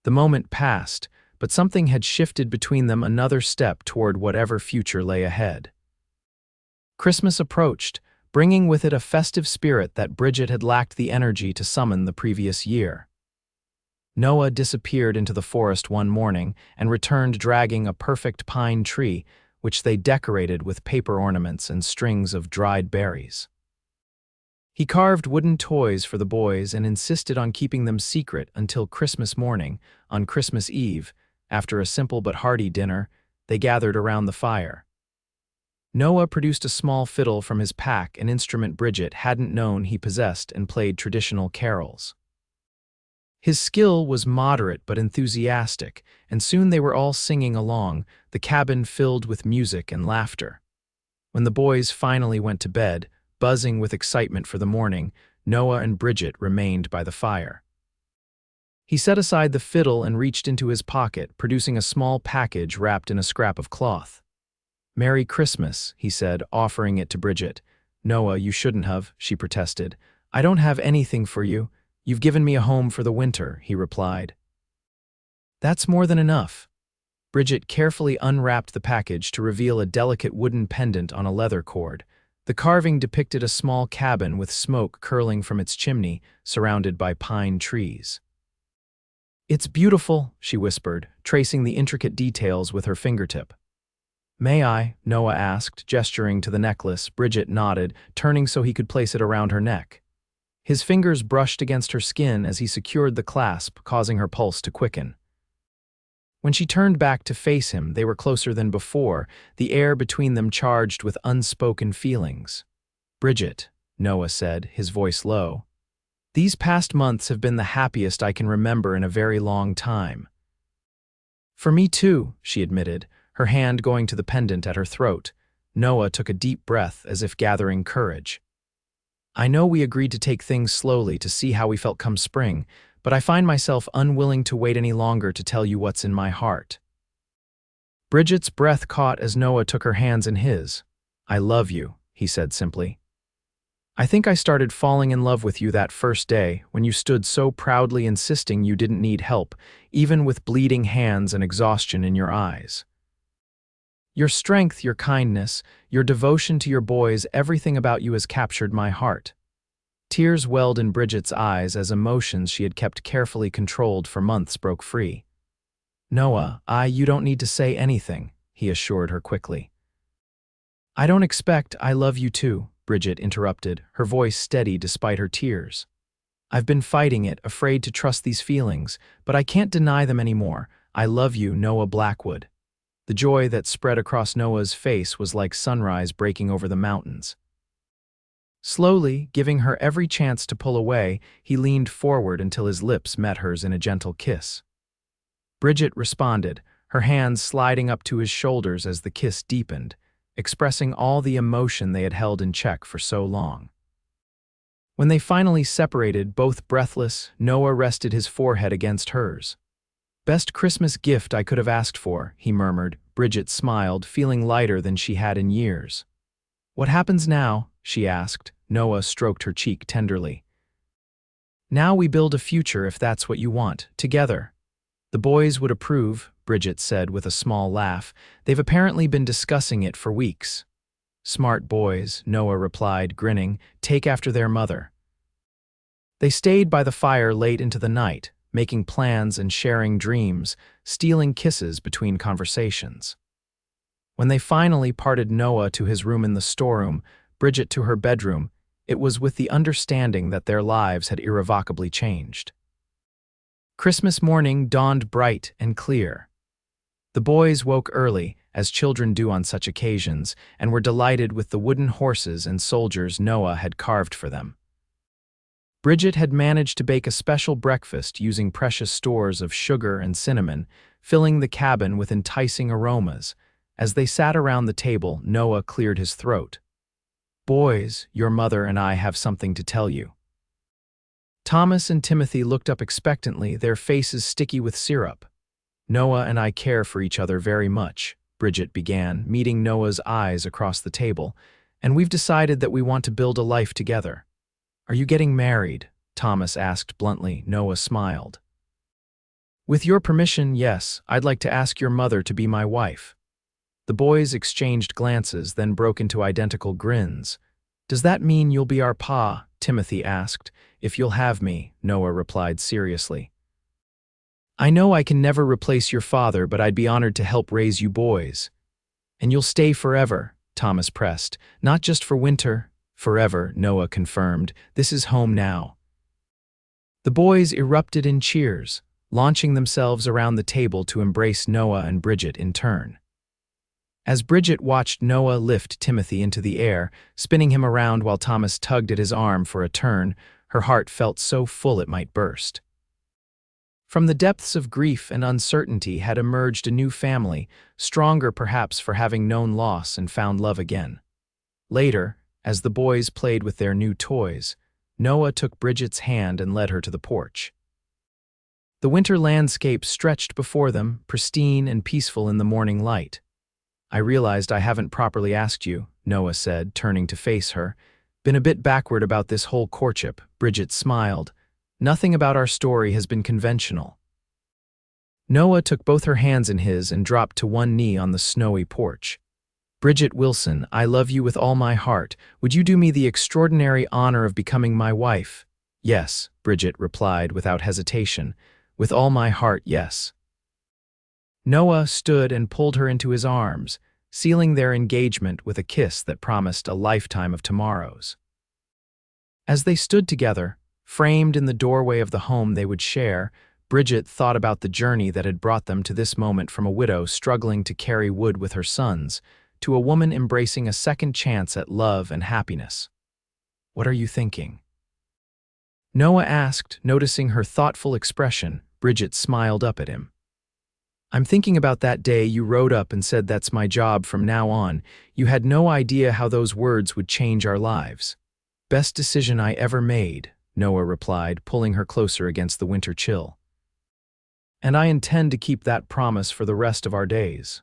The moment passed, but something had shifted between them another step toward whatever future lay ahead. Christmas approached, bringing with it a festive spirit that Bridget had lacked the energy to summon the previous year. Noah disappeared into the forest one morning and returned dragging a perfect pine tree, which they decorated with paper ornaments and strings of dried berries. He carved wooden toys for the boys and insisted on keeping them secret until Christmas morning. On Christmas Eve, after a simple but hearty dinner, they gathered around the fire. Noah produced a small fiddle from his pack, an instrument Bridget hadn't known he possessed, and played traditional carols. His skill was moderate but enthusiastic, and soon they were all singing along, the cabin filled with music and laughter. When the boys finally went to bed, buzzing with excitement for the morning, Noah and Bridget remained by the fire. He set aside the fiddle and reached into his pocket, producing a small package wrapped in a scrap of cloth. "Merry Christmas," he said, offering it to Bridget. "Noah, you shouldn't have," she protested. "I don't have anything for you. You've given me a home for the winter," he replied. "That's more than enough." Bridget carefully unwrapped the package to reveal a delicate wooden pendant on a leather cord. The carving depicted a small cabin with smoke curling from its chimney, surrounded by pine trees. "It's beautiful," she whispered, tracing the intricate details with her fingertip. "May I?" Noah asked, gesturing to the necklace. Bridget nodded, turning so he could place it around her neck. His fingers brushed against her skin as he secured the clasp, causing her pulse to quicken. When she turned back to face him, they were closer than before, the air between them charged with unspoken feelings. "Bridget," Noah said, his voice low, "these past months have been the happiest I can remember in a very long time." "For me too," she admitted, her hand going to the pendant at her throat. Noah took a deep breath as if gathering courage. "I know we agreed to take things slowly to see how we felt come spring, but I find myself unwilling to wait any longer to tell you what's in my heart." Bridget's breath caught as Noah took her hands in his. "I love you," he said simply. "I think I started falling in love with you that first day when you stood so proudly insisting you didn't need help, even with bleeding hands and exhaustion in your eyes. Your strength, your kindness, your devotion to your boys, everything about you has captured my heart." Tears welled in Bridget's eyes as emotions she had kept carefully controlled for months broke free. "Noah, you don't need to say anything," he assured her quickly. "I don't expect I love you too," Bridget interrupted, her voice steady despite her tears. "I've been fighting it, afraid to trust these feelings, but I can't deny them anymore. I love you, Noah Blackwood." The joy that spread across Noah's face was like sunrise breaking over the mountains. Slowly, giving her every chance to pull away, he leaned forward until his lips met hers in a gentle kiss. Bridget responded, her hands sliding up to his shoulders as the kiss deepened, expressing all the emotion they had held in check for so long. When they finally separated, both breathless, Noah rested his forehead against hers. "Best Christmas gift I could have asked for," he murmured. Bridget smiled, feeling lighter than she had in years. "What happens now?" she asked. Noah stroked her cheek tenderly. "Now we build a future if that's what you want, together." "The boys would approve," Bridget said with a small laugh. "They've apparently been discussing it for weeks." "Smart boys," Noah replied, grinning. "Take after their mother." They stayed by the fire late into the night, making plans and sharing dreams, stealing kisses between conversations. When they finally parted Noah to his room in the storeroom, Bridget to her bedroom, it was with the understanding that their lives had irrevocably changed. Christmas morning dawned bright and clear. The boys woke early, as children do on such occasions, and were delighted with the wooden horses and soldiers Noah had carved for them. Bridget had managed to bake a special breakfast using precious stores of sugar and cinnamon, filling the cabin with enticing aromas. As they sat around the table, Noah cleared his throat. "Boys, your mother and I have something to tell you." Thomas and Timothy looked up expectantly, their faces sticky with syrup. "Noah and I care for each other very much," Bridget began, meeting Noah's eyes across the table, "and we've decided that we want to build a life together." "Are you getting married?" Thomas asked bluntly. Noah smiled. With your permission, yes, I'd like to ask your mother to be my wife. The boys exchanged glances, then broke into identical grins. Does that mean you'll be our pa? Timothy asked. If you'll have me, Noah replied seriously. I know I can never replace your father, but I'd be honored to help raise you boys. And you'll stay forever, Thomas pressed. Not just for winter. Forever, Noah confirmed. This is home now. The boys erupted in cheers, launching themselves around the table to embrace Noah and Bridget in turn. As Bridget watched Noah lift Timothy into the air, spinning him around while Thomas tugged at his arm for a turn, her heart felt so full it might burst. From the depths of grief and uncertainty had emerged a new family, stronger perhaps for having known loss and found love again. Later, as the boys played with their new toys, Noah took Bridget's hand and led her to the porch. The winter landscape stretched before them, pristine and peaceful in the morning light. I realized I haven't properly asked you, Noah said, turning to face her. Been a bit backward about this whole courtship, Bridget smiled. Nothing about our story has been conventional. Noah took both her hands in his and dropped to one knee on the snowy porch. Bridget Wilson, I love you with all my heart. Would you do me the extraordinary honor of becoming my wife? Yes, Bridget replied without hesitation. With all my heart, yes. Noah stood and pulled her into his arms, sealing their engagement with a kiss that promised a lifetime of tomorrows. As they stood together, framed in the doorway of the home they would share, Bridget thought about the journey that had brought them to this moment, from a widow struggling to carry wood with her sons, to a woman embracing a second chance at love and happiness. What are you thinking? Noah asked, noticing her thoughtful expression. Bridget smiled up at him. I'm thinking about that day you rode up and said that's my job from now on. You had no idea how those words would change our lives. Best decision I ever made, Noah replied, pulling her closer against the winter chill. And I intend to keep that promise for the rest of our days.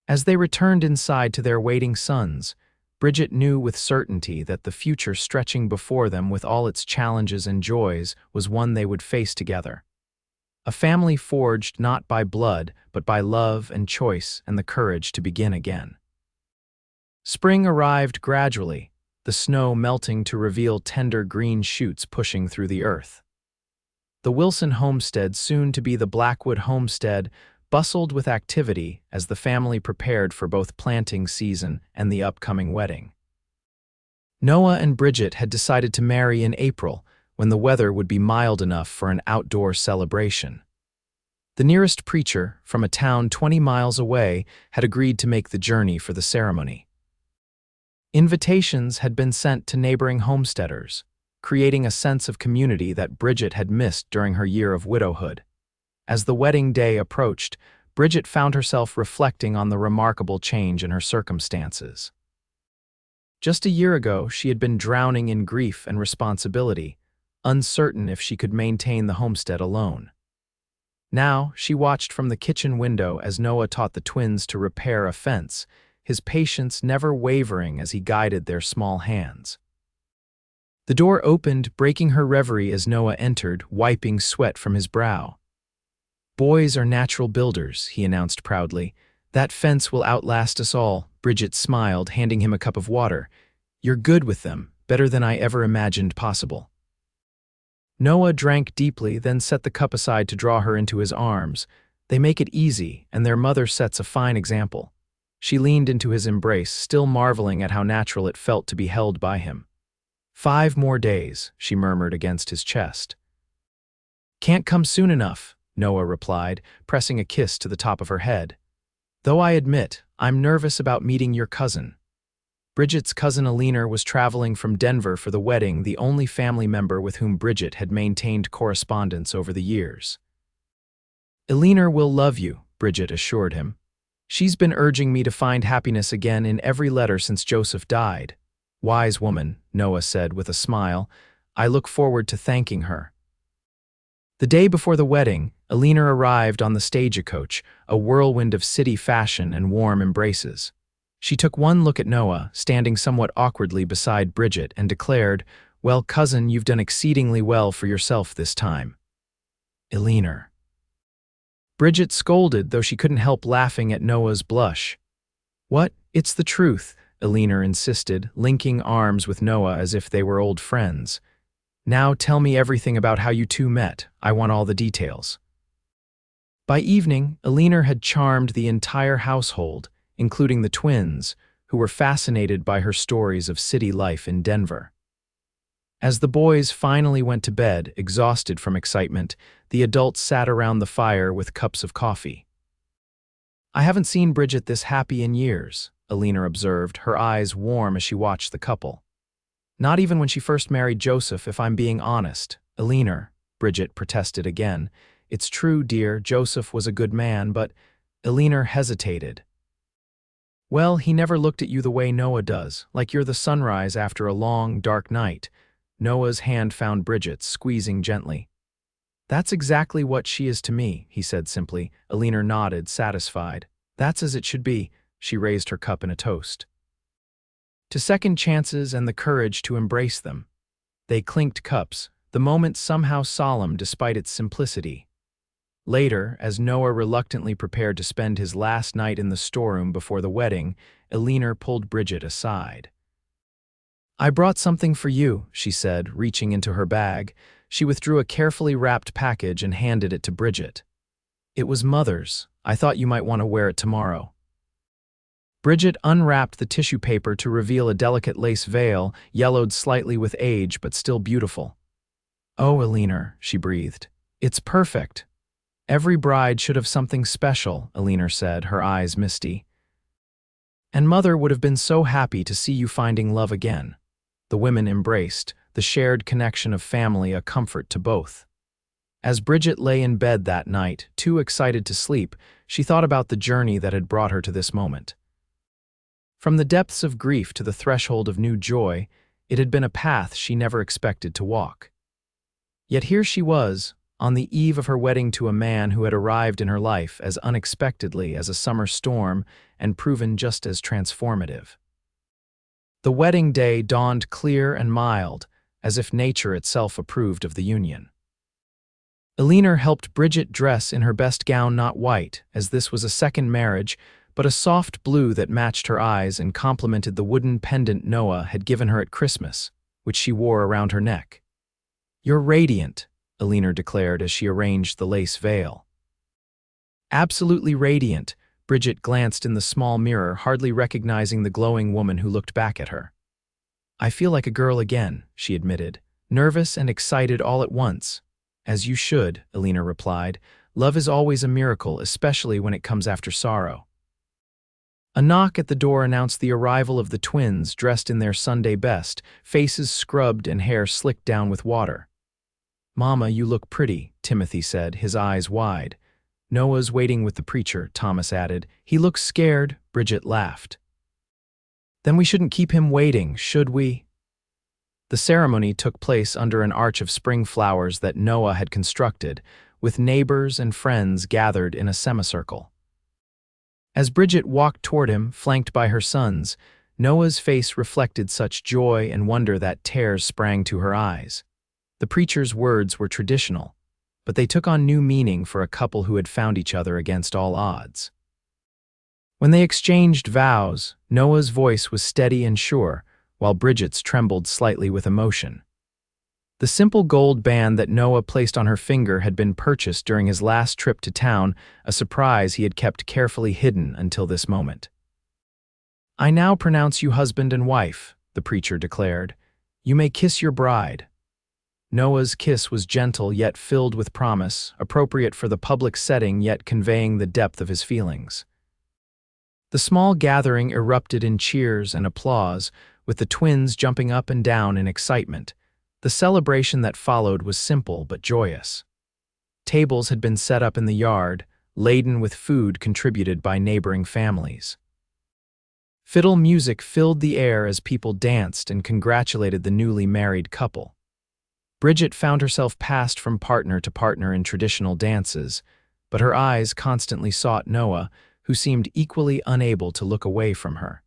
As they returned inside to their waiting sons, Bridget knew with certainty that the future stretching before them with all its challenges and joys was one they would face together. A family forged not by blood, but by love and choice and the courage to begin again. Spring arrived gradually, the snow melting to reveal tender green shoots pushing through the earth. The Wilson homestead, soon to be the Blackwood homestead, bustled with activity as the family prepared for both planting season and the upcoming wedding. Noah and Bridget had decided to marry in April, when the weather would be mild enough for an outdoor celebration. The nearest preacher, from a town 20 miles away, had agreed to make the journey for the ceremony. Invitations had been sent to neighboring homesteaders, creating a sense of community that Bridget had missed during her year of widowhood. As the wedding day approached, Bridget found herself reflecting on the remarkable change in her circumstances. Just a year ago, she had been drowning in grief and responsibility, uncertain if she could maintain the homestead alone. Now, she watched from the kitchen window as Noah taught the twins to repair a fence, his patience never wavering as he guided their small hands. The door opened, breaking her reverie as Noah entered, wiping sweat from his brow. Boys are natural builders, he announced proudly. That fence will outlast us all, Bridget smiled, handing him a cup of water. You're good with them, better than I ever imagined possible. Noah drank deeply, then set the cup aside to draw her into his arms. They make it easy, and their mother sets a fine example. She leaned into his embrace, still marveling at how natural it felt to be held by him. 5 more days, she murmured against his chest. Can't come soon enough, Noah replied, pressing a kiss to the top of her head. Though I admit, I'm nervous about meeting your cousin. Bridget's cousin Eleanor was traveling from Denver for the wedding, the only family member with whom Bridget had maintained correspondence over the years. Eleanor will love you, Bridget assured him. She's been urging me to find happiness again in every letter since Joseph died. Wise woman, Noah said with a smile. I look forward to thanking her. The day before the wedding, Eleanor arrived on the stagecoach, a whirlwind of city fashion and warm embraces. She took one look at Noah, standing somewhat awkwardly beside Bridget, and declared, Well, cousin, you've done exceedingly well for yourself this time. Eleanor. Bridget scolded, though she couldn't help laughing at Noah's blush. "What? It's the truth," Alina insisted, linking arms with Noah as if they were old friends. "Now tell me everything about how you two met. I want all the details." By evening, Alina had charmed the entire household, including the twins, who were fascinated by her stories of city life in Denver. As the boys finally went to bed, exhausted from excitement, the adults sat around the fire with cups of coffee. "I haven't seen Bridget this happy in years," Alina observed, her eyes warm as she watched the couple. "Not even when she first married Joseph, if I'm being honest." "Alina," Bridget protested again. "It's true, dear, Joseph was a good man, but—" Alina hesitated. "Well, he never looked at you the way Noah does, like you're the sunrise after a long, dark night." Noah's hand found Bridget's, squeezing gently. "That's exactly what she is to me," he said simply. Alina nodded, satisfied. "That's as it should be." She raised her cup in a toast to second chances and the courage to embrace them. They clinked cups, the moment somehow solemn despite its simplicity. Later, as Noah reluctantly prepared to spend his last night in the storeroom before the wedding, Alina pulled Bridget aside. "I brought something for you," she said, reaching into her bag. She withdrew a carefully wrapped package and handed it to Bridget. "It was Mother's. I thought you might want to wear it tomorrow." Bridget unwrapped the tissue paper to reveal a delicate lace veil, yellowed slightly with age but still beautiful. "Oh, Alina," she breathed. "It's perfect." "Every bride should have something special," Alina said, her eyes misty. "And Mother would have been so happy to see you finding love again." The women embraced, the shared connection of family a comfort to both. As Bridget lay in bed that night, too excited to sleep, she thought about the journey that had brought her to this moment. From the depths of grief to the threshold of new joy, it had been a path she never expected to walk. Yet here she was, on the eve of her wedding to a man who had arrived in her life as unexpectedly as a summer storm and proven just as transformative. The wedding day dawned clear and mild, as if nature itself approved of the union. Alina helped Bridget dress in her best gown, not white, as this was a second marriage, but a soft blue that matched her eyes and complemented the wooden pendant Noah had given her at Christmas, which she wore around her neck. "You're radiant," Alina declared as she arranged the lace veil. "Absolutely radiant." Bridget glanced in the small mirror, hardly recognizing the glowing woman who looked back at her. "I feel like a girl again," she admitted, "nervous and excited all at once." "As you should," Alina replied. "Love is always a miracle, especially when it comes after sorrow." A knock at the door announced the arrival of the twins, dressed in their Sunday best, faces scrubbed and hair slicked down with water. "Mama, you look pretty," Timothy said, his eyes wide. "Noah's waiting with the preacher," Thomas added. "He looks scared," Bridget laughed. "Then we shouldn't keep him waiting, should we?" The ceremony took place under an arch of spring flowers that Noah had constructed, with neighbors and friends gathered in a semicircle. As Bridget walked toward him, flanked by her sons, Noah's face reflected such joy and wonder that tears sprang to her eyes. The preacher's words were traditional, but they took on new meaning for a couple who had found each other against all odds. When they exchanged vows, Noah's voice was steady and sure, while Bridget's trembled slightly with emotion. The simple gold band that Noah placed on her finger had been purchased during his last trip to town, a surprise he had kept carefully hidden until this moment. "I now pronounce you husband and wife," the preacher declared. "You may kiss your bride." Noah's kiss was gentle yet filled with promise, appropriate for the public setting yet conveying the depth of his feelings. The small gathering erupted in cheers and applause, with the twins jumping up and down in excitement. The celebration that followed was simple but joyous. Tables had been set up in the yard, laden with food contributed by neighboring families. Fiddle music filled the air as people danced and congratulated the newly married couple. Bridget found herself passed from partner to partner in traditional dances, but her eyes constantly sought Noah, who seemed equally unable to look away from her.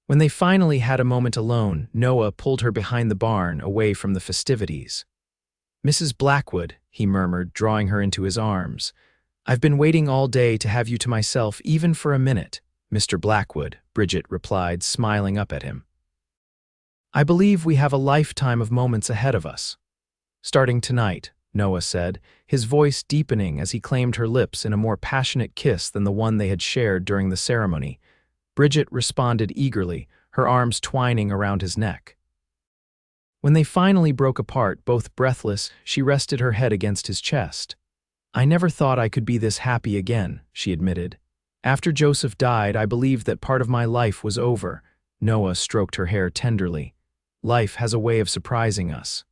When they finally had a moment alone, Noah pulled her behind the barn, away from the festivities. "Mrs. Blackwood," he murmured, drawing her into his arms, "I've been waiting all day to have you to myself, even for a minute, Mr. Blackwood," Bridget replied, smiling up at him. "I believe we have a lifetime of moments ahead of us." "Starting tonight," Noah said, his voice deepening as he claimed her lips in a more passionate kiss than the one they had shared during the ceremony. Bridget responded eagerly, her arms twining around his neck. When they finally broke apart, both breathless, she rested her head against his chest. "I never thought I could be this happy again," she admitted. "After Joseph died, I believed that part of my life was over." Noah stroked her hair tenderly. "Life has a way of surprising us.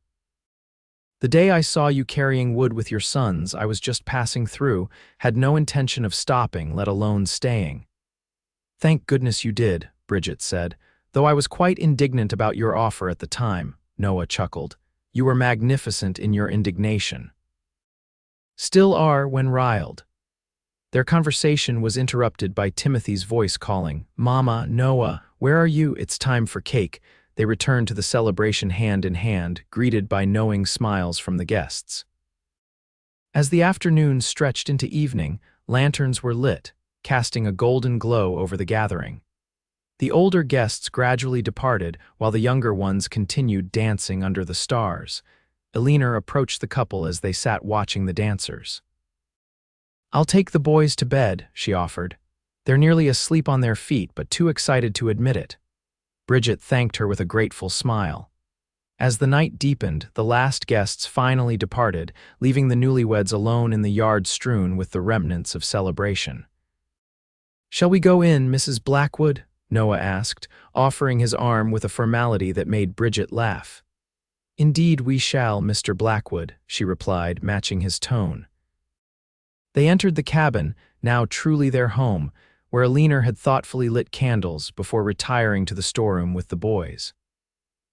The day I saw you carrying wood with your sons, I was just passing through, had no intention of stopping, let alone staying." "Thank goodness you did," Bridget said, "though I was quite indignant about your offer at the time." Noah chuckled. "You were magnificent in your indignation." "Still are when riled." Their conversation was interrupted by Timothy's voice calling, "Mama, Noah, where are you? It's time for cake." They returned to the celebration hand in hand, greeted by knowing smiles from the guests. As the afternoon stretched into evening, lanterns were lit, casting a golden glow over the gathering. The older guests gradually departed, while the younger ones continued dancing under the stars. Eleanor approached the couple as they sat watching the dancers. "I'll take the boys to bed," she offered. "They're nearly asleep on their feet, but too excited to admit it." Bridget thanked her with a grateful smile. As the night deepened, the last guests finally departed, leaving the newlyweds alone in the yard strewn with the remnants of celebration. "Shall we go in, Mrs. Blackwood?" Noah asked, offering his arm with a formality that made Bridget laugh. "Indeed we shall, Mr. Blackwood," she replied, matching his tone. They entered the cabin, now truly their home, where Eleanor had thoughtfully lit candles before retiring to the storeroom with the boys.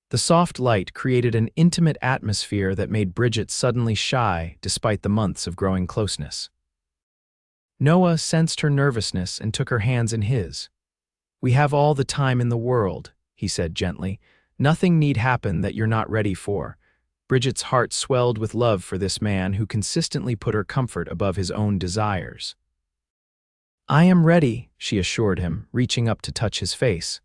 The soft light created an intimate atmosphere that made Bridget suddenly shy despite the months of growing closeness. Noah sensed her nervousness and took her hands in his. "We have all the time in the world," he said gently. "Nothing need happen that you're not ready for." Bridget's heart swelled with love for this man who consistently put her comfort above his own desires. "I am ready," she assured him, reaching up to touch his face.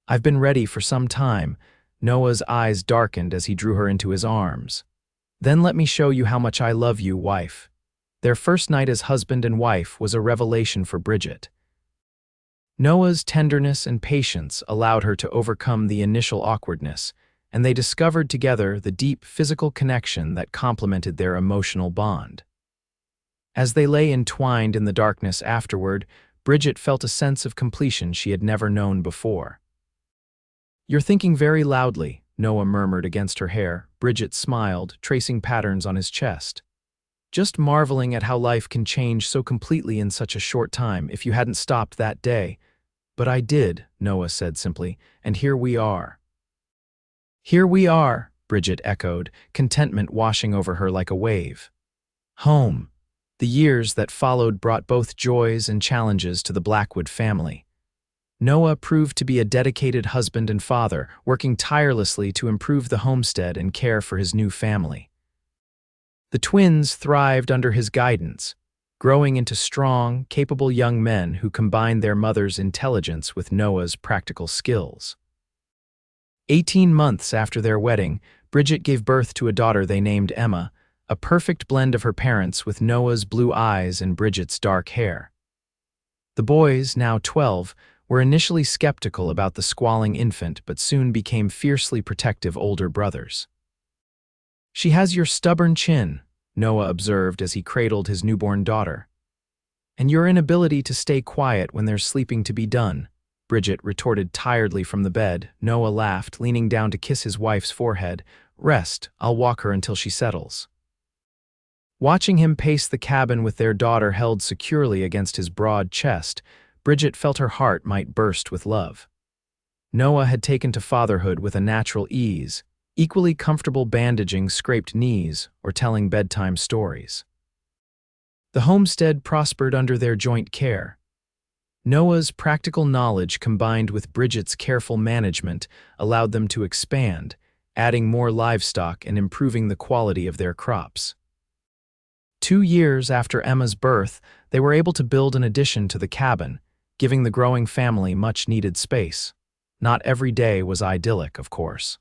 "I've been ready for some time." Noah's eyes darkened as he drew her into his arms. "Then let me show you how much I love you, wife." Their first night as husband and wife was a revelation for Bridget. Noah's tenderness and patience allowed her to overcome the initial awkwardness, and they discovered together the deep physical connection that complemented their emotional bond. As they lay entwined in the darkness afterward, Bridget felt a sense of completion she had never known before. "You're thinking very loudly," Noah murmured against her hair. Bridget smiled, tracing patterns on his chest. "Just marveling at how life can change so completely in such a short time if you hadn't stopped that day." "But I did," Noah said simply, "and here we are." "Here we are," Bridget echoed, contentment washing over her like a wave. Home. The years that followed brought both joys and challenges to the Blackwood family. Noah proved to be a dedicated husband and father, working tirelessly to improve the homestead and care for his new family. The twins thrived under his guidance, growing into strong, capable young men who combined their mother's intelligence with Noah's practical skills. 18 months after their wedding, Bridget gave birth to a daughter they named Emma, a perfect blend of her parents with Noah's blue eyes and Bridget's dark hair. The boys, now 12, were initially skeptical about the squalling infant but soon became fiercely protective older brothers. "She has your stubborn chin," Noah observed as he cradled his newborn daughter. "And your inability to stay quiet when there's sleeping to be done," Bridget retorted tiredly from the bed. Noah laughed, leaning down to kiss his wife's forehead. "Rest, I'll walk her until she settles." Watching him pace the cabin with their daughter held securely against his broad chest, Bridget felt her heart might burst with love. Noah had taken to fatherhood with a natural ease, equally comfortable bandaging scraped knees or telling bedtime stories. The homestead prospered under their joint care. Noah's practical knowledge combined with Bridget's careful management allowed them to expand, adding more livestock and improving the quality of their crops. 2 years after Emma's birth, they were able to build an addition to the cabin, giving the growing family much-needed space. Not every day was idyllic, of course.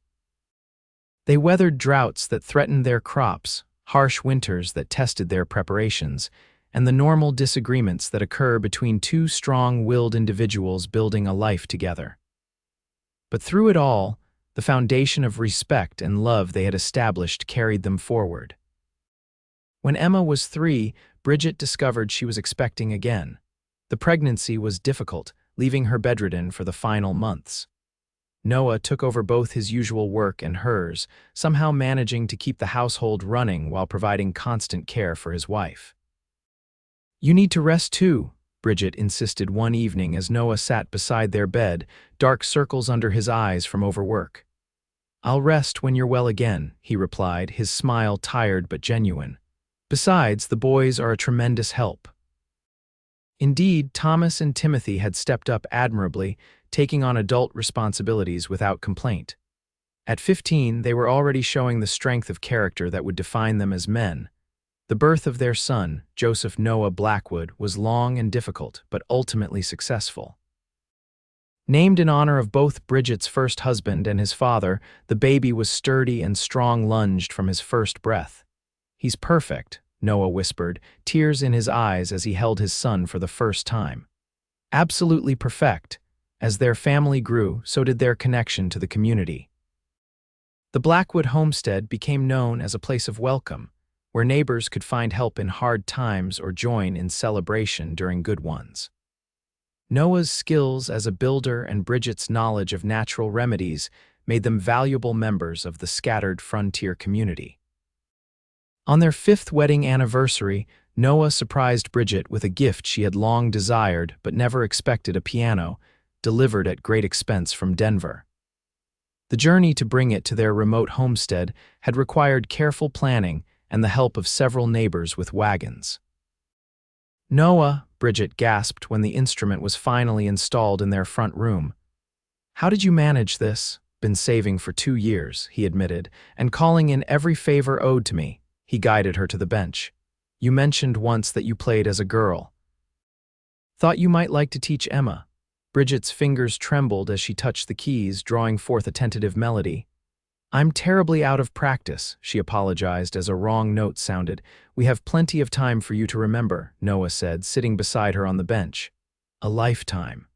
They weathered droughts that threatened their crops, harsh winters that tested their preparations, and the normal disagreements that occur between two strong-willed individuals building a life together. But through it all, the foundation of respect and love they had established carried them forward. When Emma was 3, Bridget discovered she was expecting again. The pregnancy was difficult, leaving her bedridden for the final months. Noah took over both his usual work and hers, somehow managing to keep the household running while providing constant care for his wife. "You need to rest too," Bridget insisted one evening as Noah sat beside their bed, dark circles under his eyes from overwork. "I'll rest when you're well again," he replied, his smile tired but genuine. "Besides, the boys are a tremendous help." Indeed, Thomas and Timothy had stepped up admirably, taking on adult responsibilities without complaint. At 15, they were already showing the strength of character that would define them as men. The birth of their son, Joseph Noah Blackwood, was long and difficult, but ultimately successful. Named in honor of both Bridget's first husband and his father, the baby was sturdy and strong-lunged from his first breath. "He's perfect," Noah whispered, tears in his eyes as he held his son for the first time. Absolutely perfect. As their family grew, so did their connection to the community. The Blackwood homestead became known as a place of welcome, where neighbors could find help in hard times or join in celebration during good ones. Noah's skills as a builder and Bridget's knowledge of natural remedies made them valuable members of the scattered frontier community. On their 5th wedding anniversary, Noah surprised Bridget with a gift she had long desired but never expected: a piano, delivered at great expense from Denver. The journey to bring it to their remote homestead had required careful planning and the help of several neighbors with wagons. "Noah," Bridget gasped when the instrument was finally installed in their front room. "How did you manage this?" "Been saving for 2 years," he admitted, "and calling in every favor owed to me." He guided her to the bench. "You mentioned once that you played as a girl. Thought you might like to teach Emma." Bridget's fingers trembled as she touched the keys, drawing forth a tentative melody. "I'm terribly out of practice," she apologized as a wrong note sounded. "We have plenty of time for you to remember," Noah said, sitting beside her on the bench. "A lifetime."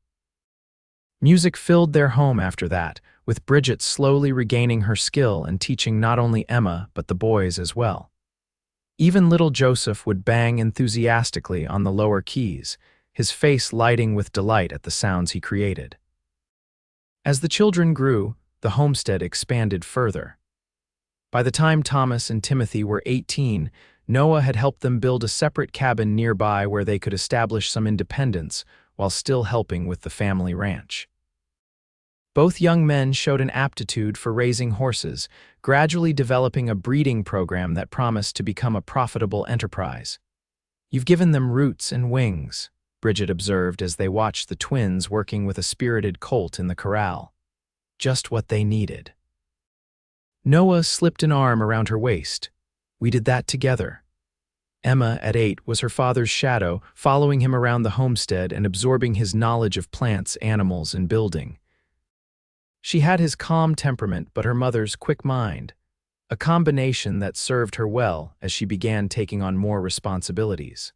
Music filled their home after that, with Bridget slowly regaining her skill and teaching not only Emma but the boys as well. Even little Joseph would bang enthusiastically on the lower keys, his face lighting with delight at the sounds he created. As the children grew, the homestead expanded further. By the time Thomas and Timothy were 18, Noah had helped them build a separate cabin nearby where they could establish some independence while still helping with the family ranch. Both young men showed an aptitude for raising horses, gradually developing a breeding program that promised to become a profitable enterprise. "You've given them roots and wings," Bridget observed as they watched the twins working with a spirited colt in the corral. "Just what they needed." Noah slipped an arm around her waist. "We did that together." Emma, at 8, was her father's shadow, following him around the homestead and absorbing his knowledge of plants, animals, and building. She had his calm temperament but her mother's quick mind, a combination that served her well as she began taking on more responsibilities.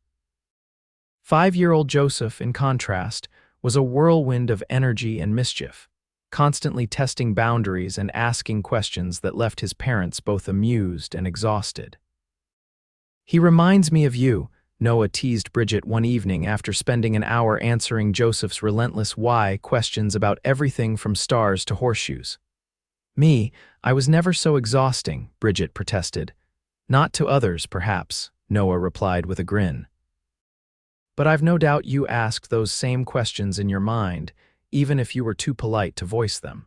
5-year-old Joseph, in contrast, was a whirlwind of energy and mischief, constantly testing boundaries and asking questions that left his parents both amused and exhausted. "He reminds me of you," Noah teased Bridget one evening after spending an hour answering Joseph's relentless why questions about everything from stars to horseshoes. "Me, I was never so exhausting," Bridget protested. "Not to others, perhaps," Noah replied with a grin. "But I've no doubt you asked those same questions in your mind, even if you were too polite to voice them."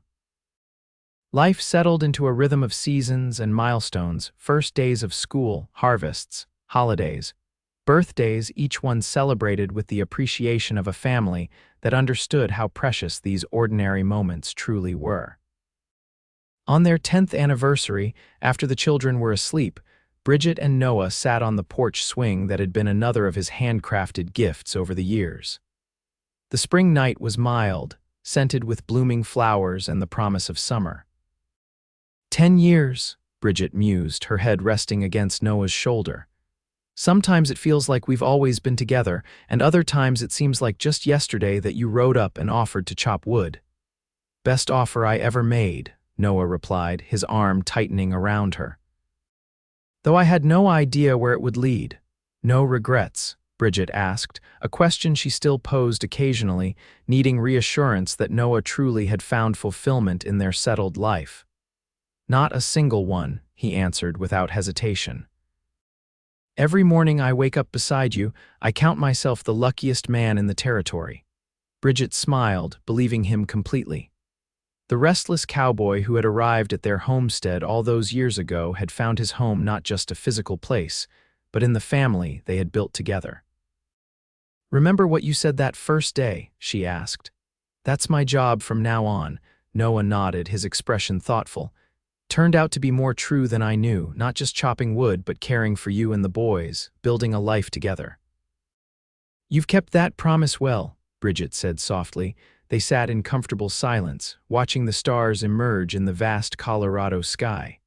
Life settled into a rhythm of seasons and milestones: first days of school, harvests, holidays, birthdays, each one celebrated with the appreciation of a family that understood how precious these ordinary moments truly were. On their 10th anniversary, after the children were asleep, Bridget and Noah sat on the porch swing that had been another of his handcrafted gifts over the years. The spring night was mild, scented with blooming flowers and the promise of summer. 10 years, Bridget mused, her head resting against Noah's shoulder. Sometimes it feels like we've always been together, and other times it seems like just yesterday that you rode up and offered to chop wood. Best offer I ever made, Noah replied, his arm tightening around her. Though I had no idea where it would lead. No regrets, Bridget asked, a question she still posed occasionally, needing reassurance that Noah truly had found fulfillment in their settled life. Not a single one, he answered without hesitation. Every morning I wake up beside you, I count myself the luckiest man in the territory. Bridget smiled, believing him completely. The restless cowboy who had arrived at their homestead all those years ago had found his home not just a physical place, but in the family they had built together. Remember what you said that first day, she asked. That's my job from now on, Noah nodded, his expression thoughtful. Turned out to be more true than I knew, not just chopping wood, but caring for you and the boys, building a life together. You've kept that promise well, Bridget said softly. They sat in comfortable silence, watching the stars emerge in the vast Colorado sky.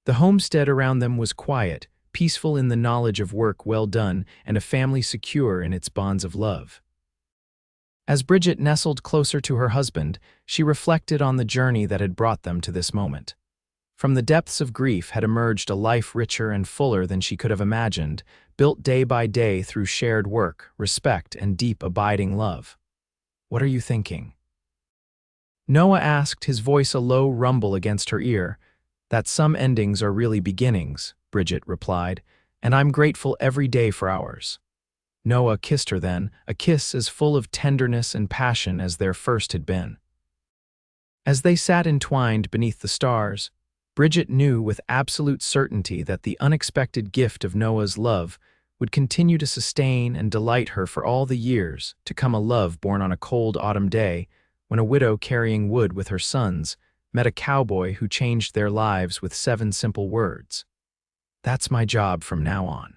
The homestead around them was quiet, peaceful in the knowledge of work well done and a family secure in its bonds of love. As Bridget nestled closer to her husband, she reflected on the journey that had brought them to this moment. From the depths of grief had emerged a life richer and fuller than she could have imagined, built day by day through shared work, respect, and deep abiding love. What are you thinking? Noah asked, his voice a low rumble against her ear. That some endings are really beginnings, Bridget replied, and I'm grateful every day for ours. Noah kissed her then, a kiss as full of tenderness and passion as their first had been. As they sat entwined beneath the stars, Bridget knew with absolute certainty that the unexpected gift of Noah's love would continue to sustain and delight her for all the years to come, a love born on a cold autumn day when a widow carrying wood with her sons met a cowboy who changed their lives with 7 simple words. That's my job from now on.